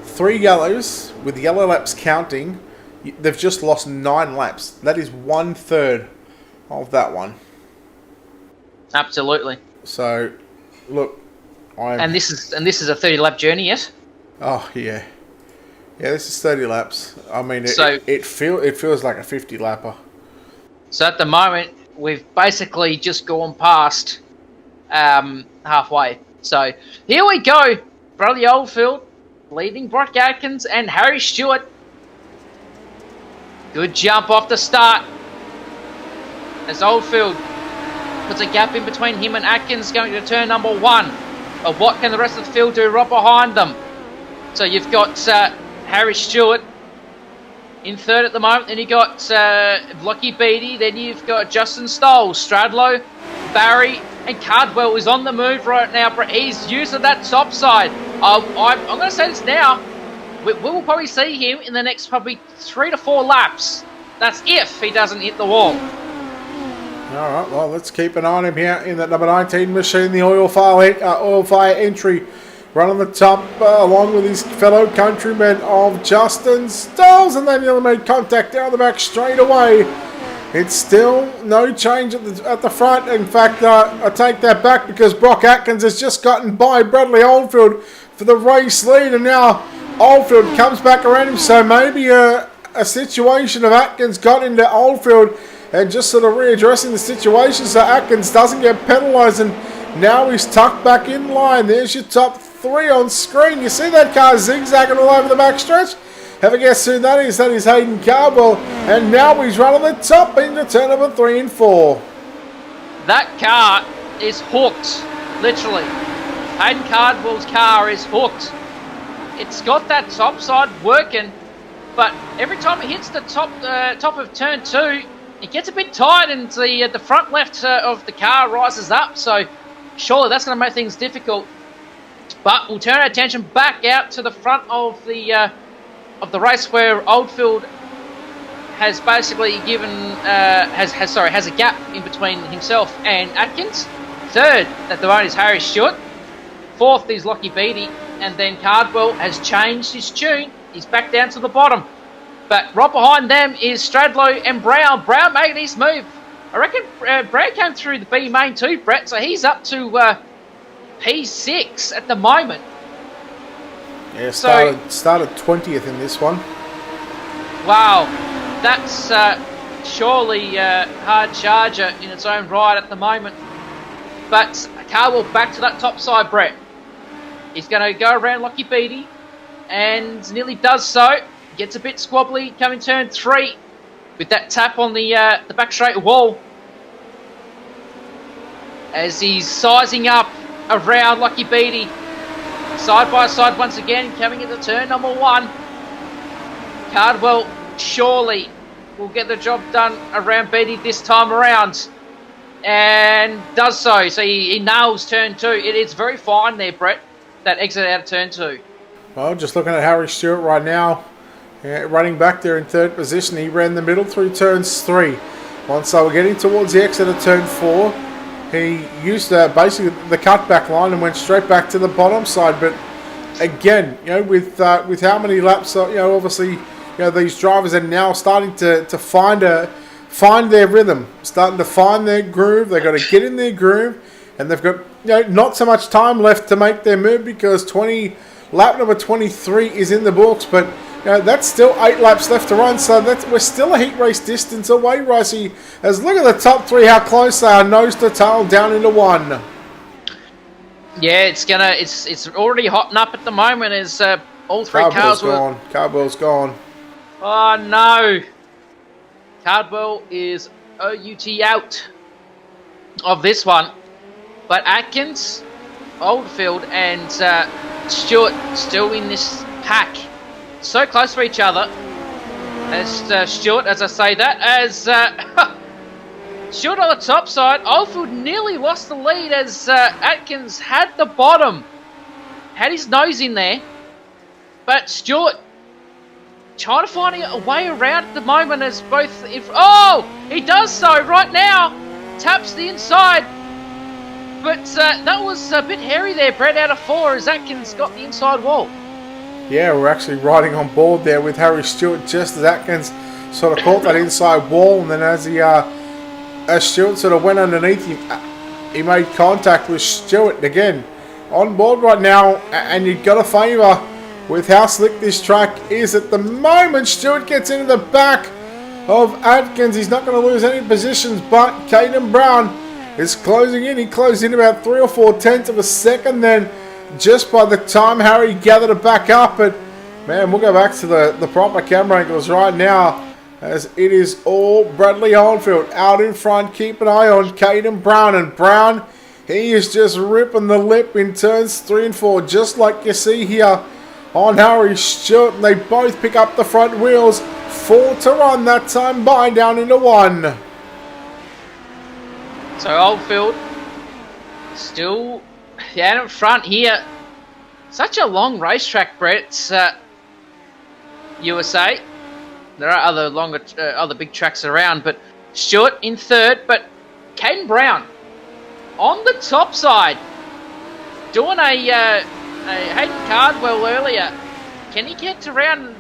3 yellows with yellow laps counting. They've just lost 9 laps. That is 1/3 of that one. Absolutely. So, look, and this is a 30-lap journey, yes? Oh yeah. Yeah, this is 30 laps. I mean, it feels like a 50 lapper. So at the moment, we've basically just gone past halfway. So here we go. Bradley Oldfield leading Brock Atkins and Harry Stewart. Good jump off the start. As Oldfield puts a gap in between him and Atkins going to turn number 1. But what can the rest of the field do right behind them? So you've got Harry Stewart in 3rd at the moment. Then you've got Lockie Beattie. Then you've got Justin Stoll, Stradlow, Barry, and Cardwell is on the move right now. But he's used to that top side. I'm going to say this now. We will probably see him in the next probably 3 to 4 laps. That's if he doesn't hit the wall. All right, well, let's keep an eye on him here in that number 19 machine, the oil fire entry. Run on the top along with his fellow countrymen of Justin Stalls, and they nearly made contact down the back straight away. It's still no change at the front. In fact, I take that back because Brock Atkins has just gotten by Bradley Oldfield for the race lead, and now Oldfield comes back around him. So maybe a situation of Atkins got into Oldfield and just sort of readdressing the situation so Atkins doesn't get penalised, and now he's tucked back in line. There's your top 3 on screen. You see that car zigzagging all over the backstretch? Have a guess who that is? That is Hayden Cardwell, and now he's running the top into turn number 3 and 4. That car is hooked, literally. Hayden Cardwell's car is hooked. It's got that top side working, but every time it hits the top of turn 2, it gets a bit tight, and the front left of the car rises up. So surely that's going to make things difficult. But we'll turn our attention back out to the front of the race, where Oldfield has basically given has a gap in between himself and Atkins. 3rd at the moment is Harry Stewart. 4th is Lockie Beattie, and then Cardwell has changed his tune. He's back down to the bottom. But right behind them is Stradlow and Brown. Brown making his move. I reckon Brown came through the B main too, Brett, so he's up to P6 at the moment. Yeah, started 20th in this one. Wow, that's surely hard charger in its own right at the moment. But Cardwell back to that top side, Brett. He's going to go around Lockie Beattie, and nearly does so. Gets a bit squabbly coming turn 3 with that tap on the back straight wall. As he's sizing up around Lockie Beattie. Side by side once again, coming into turn number 1. Cardwell surely will get the job done around Beattie this time around. and does so. So he nails turn 2. It is very fine there, Brett, that exit out of turn 2. Well, just looking at Harry Stewart right now, running back there in third position. He ran the middle through turns 3. Once they were getting towards the exit of turn 4, he used basically the cutback line and went straight back to the bottom side. But again, with how many laps, obviously, these drivers are now starting to find their rhythm, starting to find their groove. They've got to get in their groove, and they've got not so much time left to make their move because lap number 23 is in the books, but that's still 8 laps left to run, so we're still a heat race distance away, Ricey. As look at the top 3, how close they are, nose to tail, down into 1. Yeah, it's already hotting up at the moment as all 3 cars were gone. Cardwell's gone. Oh no! Cardwell is OUT out of this one, but Atkins, Oldfield, and Stewart still in this pack. So close to each other. As Stewart, as I say that, as Stewart on the top side, Oldfield nearly lost the lead as Atkins had the bottom, had his nose in there, but Stewart trying to find a way around at the moment as both. He does so right now, taps the inside, but that was a bit hairy there, Brett, out of 4 as Atkins got the inside wall. Yeah, we're actually riding on board there with Harry Stewart just as Atkins sort of caught that inside wall, and then as Stewart sort of went underneath him, he made contact with Stewart again. On board right now, and you've got to favour with how slick this track is at the moment. Stewart gets into the back of Atkins. He's not going to lose any positions, but Caden Brown is closing in. He closed in about 3 or 4 tenths of a second then, just by the time Harry gathered it back up. But man, we'll go back to the proper camera angles right now as it is all Bradley Oldfield out in front. Keep an eye on Caden Brown, and Brown, he is just ripping the lip in turns 3 and 4, just like you see here on Harry Stewart. And they both pick up the front wheels. 4 to run that time by, down into 1. So Oldfield still out in front here. Such a long racetrack, Brett. USA. There are other big tracks around, but Stewart in third, but Caden Brown on the top side doing a Hayden Cardwell earlier. Can he get around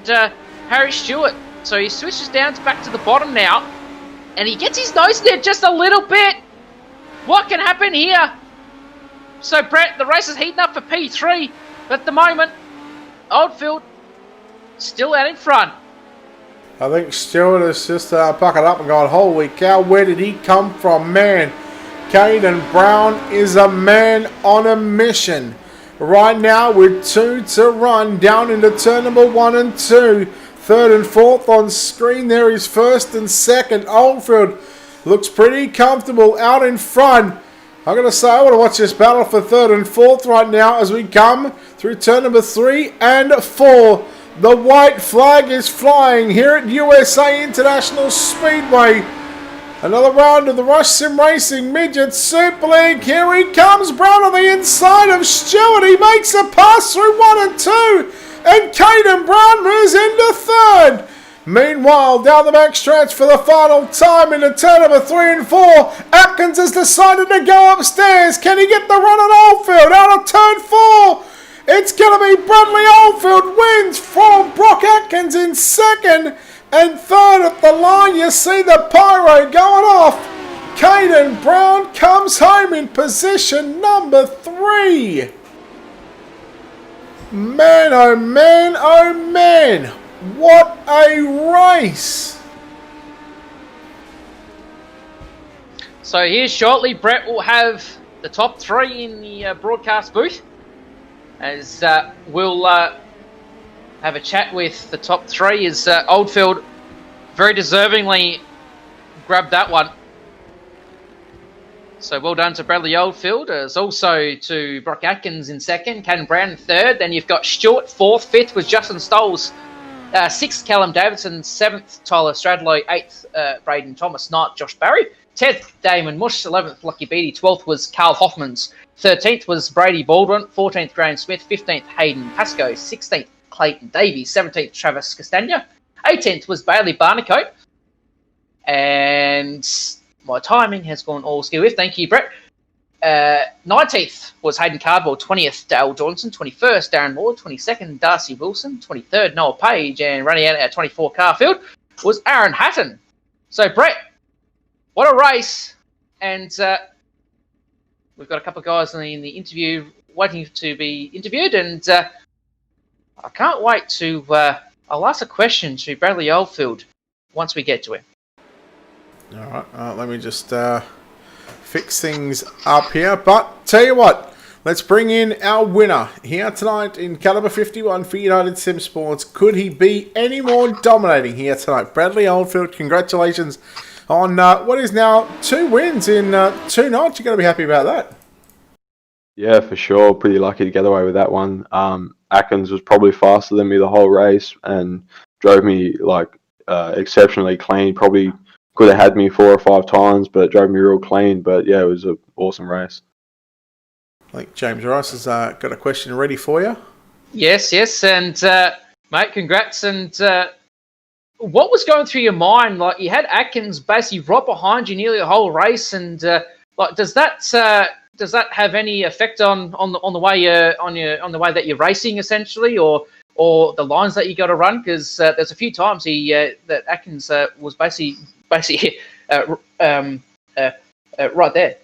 Harry Stewart? So he switches down back to the bottom now, and he gets his nose there just a little bit. What can happen here? So Brett, the race is heating up for P3, but at the moment, Oldfield still out in front. I think Stewart has just buckled up and gone, holy cow, where did he come from, man? Caden Brown is a man on a mission. Right now with 2 to run, down into turn number 1 and 2. Third and fourth on screen there is first and second. Oldfield looks pretty comfortable out in front. I'm going to say I want to watch this battle for third and fourth right now as we come through turn number 3 and 4. The white flag is flying here at USA International Speedway. Another round of the Rush Sim Racing Midget Super League. Here he comes. Brown on the inside of Stewart. He makes a pass through 1 and 2. And Caden Brown moves into third. Meanwhile, down the backstretch for the final time into turn number 3 and 4. Atkins has decided to go upstairs. Can he get the run on Oldfield out of turn 4? It's going to be Bradley Oldfield wins from Brock Atkins in second. And third at the line, you see the pyro going off. Caden Brown comes home in position number 3. Man, oh man, oh man. What a race. So here shortly, Brett will have the top 3 in the broadcast booth. As we'll have a chat with the top 3 as Oldfield very deservingly grabbed that one. So well done to Bradley Oldfield, as also to Brock Atkins in second, Caden Brown in third. Then you've got Stewart fourth, fifth was Justin Stoles, sixth Callum Davidson, seventh Tyler Stradlow, eighth Braden Thomas, ninth Josh Barry, 10th, Damon Mush. 11th, Lucky Beatty. 12th was Carl Hoffmans. 13th was Brady Baldwin. 14th, Graham Smith. 15th, Hayden Pascoe. 16th, Clayton Davies. 17th, Travis Castagna. 18th was Bailey Barnacote. And my timing has gone all skill with. Thank you, Brett. 19th was Hayden Cardwell. 20th, Dale Johnson. 21st, Darren Moore. 22nd, Darcy Wilson. 23rd, Noah Page. And running out at 24 Carfield was Aaron Hatton. So, Brett, what a race. And we've got a couple of guys in the interview waiting to be interviewed. And I can't wait to... I'll ask a question to Bradley Oldfield once we get to him. All right, let me just fix things up here. But tell you what, let's bring in our winner here tonight in Calibre 51 for United Sim Sports. Could he be any more dominating here tonight? Bradley Oldfield, congratulations on what is now 2 wins in 2 nights. You're going to be happy about that. Yeah, for sure. Pretty lucky to get away with that one. Atkins was probably faster than me the whole race and drove me exceptionally clean. Probably could have had me 4 or 5 times, but drove me real clean. But yeah, it was an awesome race. I think James Rice has got a question ready for you. Yes, and mate, congrats. And what was going through your mind? Like, you had Atkins basically right behind you nearly the whole race, and does that have any effect on the way that you're racing essentially, or the lines that you got to run? Because there's a few times that Atkins was basically right there.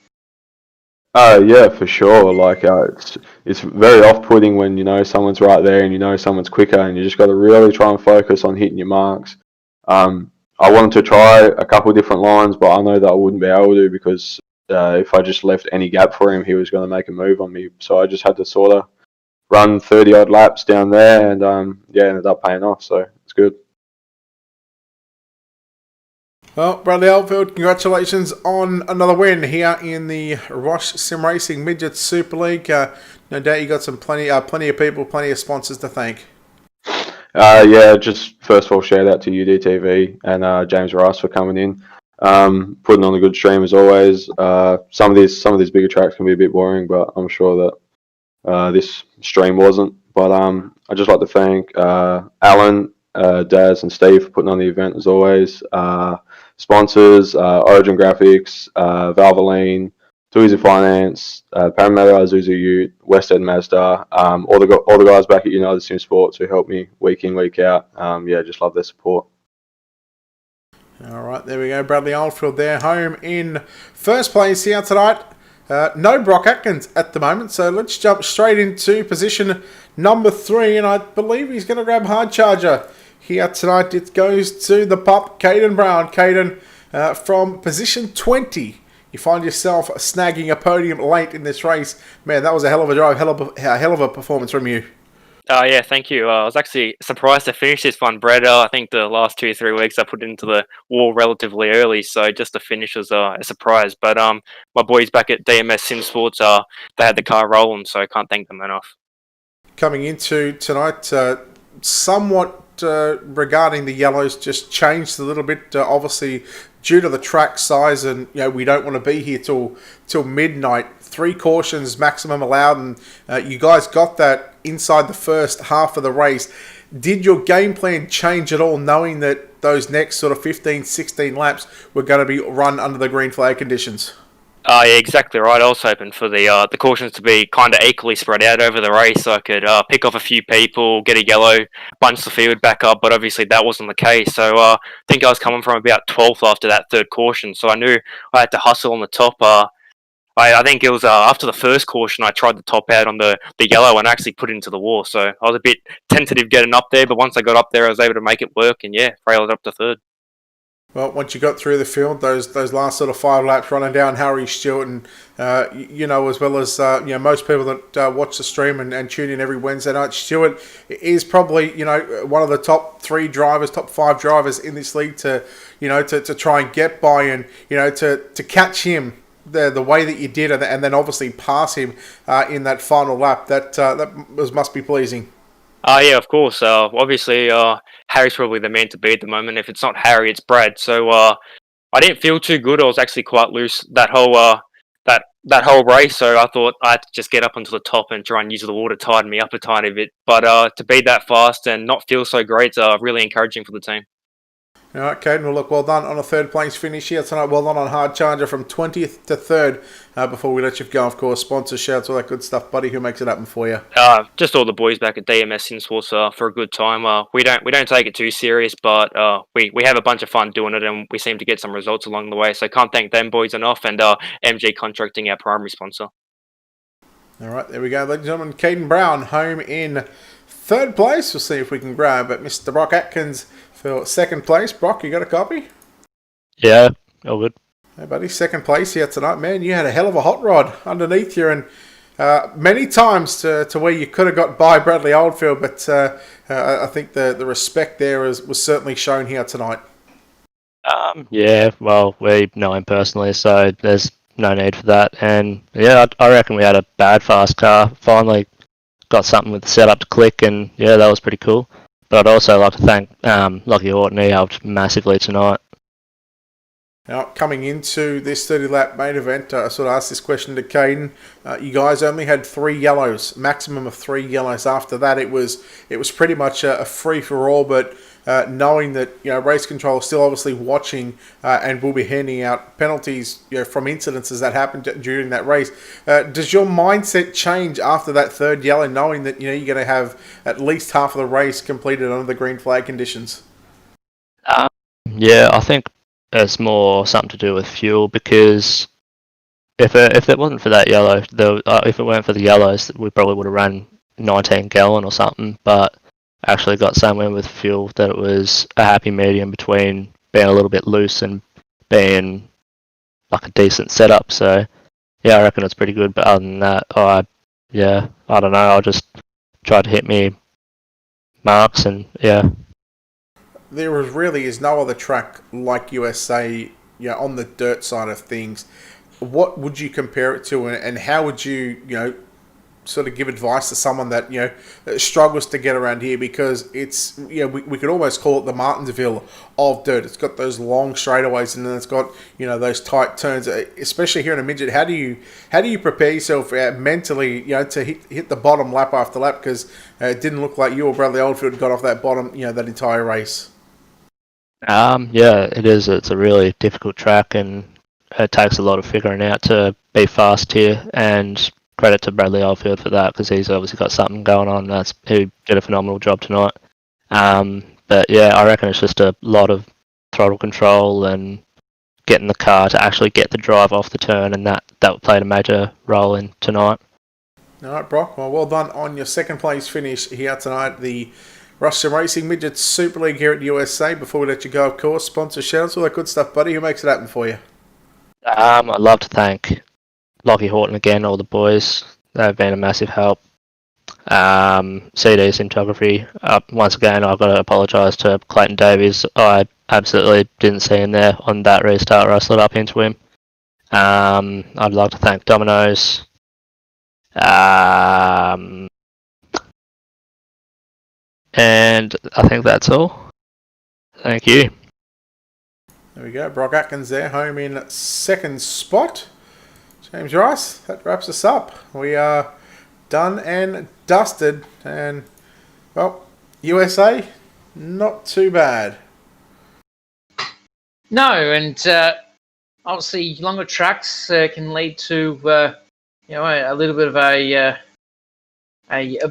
Yeah, for sure. It's very off-putting when you know someone's right there and you know someone's quicker, and you just got to really try and focus on hitting your marks. I wanted to try a couple of different lines, but I know that I wouldn't be able to because if I just left any gap for him, he was going to make a move on me. So I just had to sort of run 30-odd laps down there, and ended up paying off. So it's good. Well, Bradley Oldfield, congratulations on another win here in the Roche Sim Racing Midget Super League. No doubt you got plenty of people, plenty of sponsors to thank. Just first of all, shout out to UDTV and James Rice for coming in, putting on a good stream as always. Some of these bigger tracks can be a bit boring, but I'm sure that this stream wasn't. But I'd just like to thank Alan, Daz, and Steve for putting on the event as always. Sponsors, Origin Graphics, Valvoline, Toozy Finance, Parramatta, Zuzu Ute, West End Mazda, all the guys back at United Sim Sports who help me week in, week out. Just love their support. All right, there we go. Bradley Oldfield there, home in first place here tonight. No Brock Atkins at the moment, so let's jump straight into position number 3, and I believe he's going to grab hard charger here tonight. It goes to the pup, Caden Brown. Caden, from position 20, you find yourself snagging a podium late in this race. Man, that was a hell of a drive, hell of a performance from you. Yeah, thank you. I was actually surprised to finish this one, Brad. I think the last 2-3 weeks I put into the wall relatively early, so just to finish was a surprise. But my boys back at DMS Sim Sports, they had the car rolling, so I can't thank them enough. Coming into tonight, somewhat regarding the yellows, just changed a little bit, obviously due to the track size, and we don't want to be here till midnight. 3 cautions maximum allowed, and you guys got that inside the first half of the race. Did your game plan change at all, knowing that those next sort of 15, 16 laps were going to be run under the green flag conditions? Yeah, exactly right. I was hoping for the cautions to be kind of equally spread out over the race, so I could pick off a few people, get a yellow, bunch the field back up. But obviously that wasn't the case. So I think I was coming from about 12th after that 3rd caution, so I knew I had to hustle on the top. I think it was after the first caution I tried to top out on the yellow and actually put it into the wall. So I was a bit tentative getting up there, but once I got up there, I was able to make it work and railed it up to 3rd. Well, once you got through the field, those last sort of 5 laps running down Harry Stewart, and as well as most people that watch the stream and tune in every Wednesday night, Stewart is probably one of the top 3 drivers, top 5 drivers in this league to try and get by, and to catch him the way that you did, and then obviously pass him in that final lap. That must be pleasing. Yeah, of course. Obviously, Harry's probably the man to beat at the moment. If it's not Harry, it's Brad. So I didn't feel too good. I was actually quite loose that whole that whole race. So I thought I had to just get up onto the top and try and use the water to tighten me up a tiny bit. But to be that fast and not feel so great, really encouraging for the team. All right, Caden, well, look, well done on a third place finish here tonight. Well done on Hard Charger from 20th to 3rd. Before we let you go, of course, sponsor shouts, all that good stuff, buddy. Who makes it happen for you? Just all the boys back at DMS in sports for a good time. We don't take it too serious, but we have a bunch of fun doing it, and we seem to get some results along the way. So can't thank them boys enough, and MG Contracting, our primary sponsor. All right, there we go, ladies and gentlemen. Caden Brown home in 3rd place. We'll see if we can grab Mr. Brock Atkins for 2nd place. Brock, you got a copy? Yeah, all good. Hey, buddy, 2nd place here tonight. Man, you had a hell of a hot rod underneath you, and many times to where you could have got by Bradley Oldfield, but I think the respect there was certainly shown here tonight. Yeah, well, we know him personally, so there's no need for that. And yeah, I reckon we had a bad fast car. Finally got something with the setup to click, and yeah, that was pretty cool. But I'd also like to thank Lockie Horton. He helped massively tonight. Now, coming into this 30-lap main event, I sort of asked this question to Caden. You guys only had 3 yellows, maximum of 3 yellows. After that, it was pretty much a free-for-all, but knowing that race control is still obviously watching and will be handing out penalties from incidences that happened during that race, does your mindset change after that 3rd yellow, knowing that you're going to have at least half of the race completed under the green flag conditions? Yeah, I think it's more something to do with fuel, because if it wasn't for that yellow, if it weren't for the yellows, we probably would have run 19 gallon or something. But actually got somewhere with fuel that it was a happy medium between being a little bit loose and being like a decent setup. So yeah, I reckon it's pretty good. But other than that, I don't know. I just tried to hit me marks, and yeah. There really is no other track like USA, on the dirt side of things. What would you compare it to, and how would you, sort of give advice to someone that struggles to get around here? Because it's we could almost call it the Martinsville of dirt. It's got those long straightaways, and then it's got those tight turns. Especially here in a midget, how do you prepare yourself mentally to hit the bottom lap after lap? Because it didn't look like you or Bradley Oldfield got off that bottom that entire race. Yeah, it is. It's a really difficult track, and it takes a lot of figuring out to be fast here. And credit to Bradley Oldfield for that, because he's obviously got something going on. He did a phenomenal job tonight. But yeah, I reckon it's just a lot of throttle control and getting the car to actually get the drive off the turn, and that played a major role in tonight. All right, Brock. Well done on your 2nd place finish here tonight. The Rush Sim Racing Midget Super League here at USA. Before we let you go, of course, sponsor shoutouts, all that good stuff, buddy. Who makes it happen for you? I'd love to thank Lockie Horton again, all the boys. They've been a massive help. CD Cinematography. Once again, I've got to apologise to Clayton Davies. I absolutely didn't see him there on that restart where I slid up into him. I'd like to thank Domino's. And I think that's all. Thank you. There we go. Brock Atkins there, home in 2nd spot. James Rice, that wraps us up. We are done and dusted. And, well, USA, not too bad. No, and obviously longer tracks can lead to a little bit of a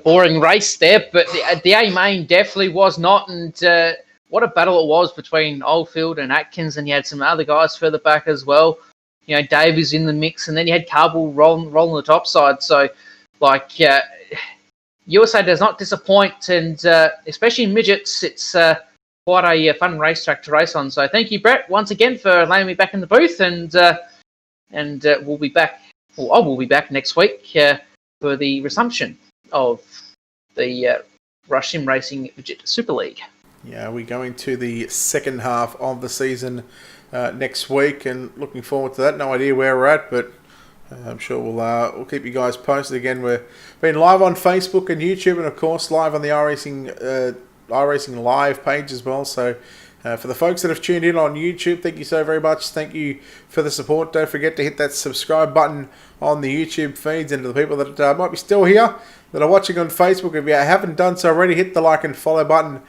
boring race there, but the A main definitely was not. And what a battle it was between Oldfield and Atkins, and you had some other guys further back as well. Davies in the mix, and then you had Carbull rolling the top side. So, USA does not disappoint, and especially in midgets, it's quite a fun racetrack to race on. So, thank you, Brett, once again for letting me back in the booth, and we'll be back. Well, I will be back next week for the resumption of the Rush Sim Racing Midget Super League. Yeah, we go into the 2nd half of the season next week, and looking forward to that. No idea where we're at, but I'm sure we'll keep you guys posted. Again, we're being live on Facebook and YouTube, and of course live on the iRacing Live page as well. So For the folks that have tuned in on YouTube, thank you so very much. Thank you for the support. Don't forget to hit that subscribe button on the YouTube feeds. And to the people that might be still here, that are watching on Facebook, if you haven't done so already, hit the like and follow button.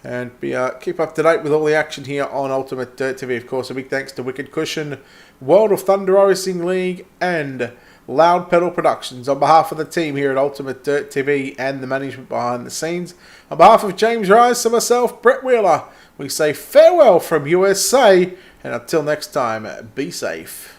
And keep up to date with all the action here on Ultimate Dirt TV. Of course, a big thanks to Wicked Cushion, World of Thunder Racing League, and Loud Pedal Productions. On behalf of the team here at Ultimate Dirt TV and the management behind the scenes, on behalf of James Rice and myself, Brett Wheeler, we say farewell from USA, and until next time, be safe.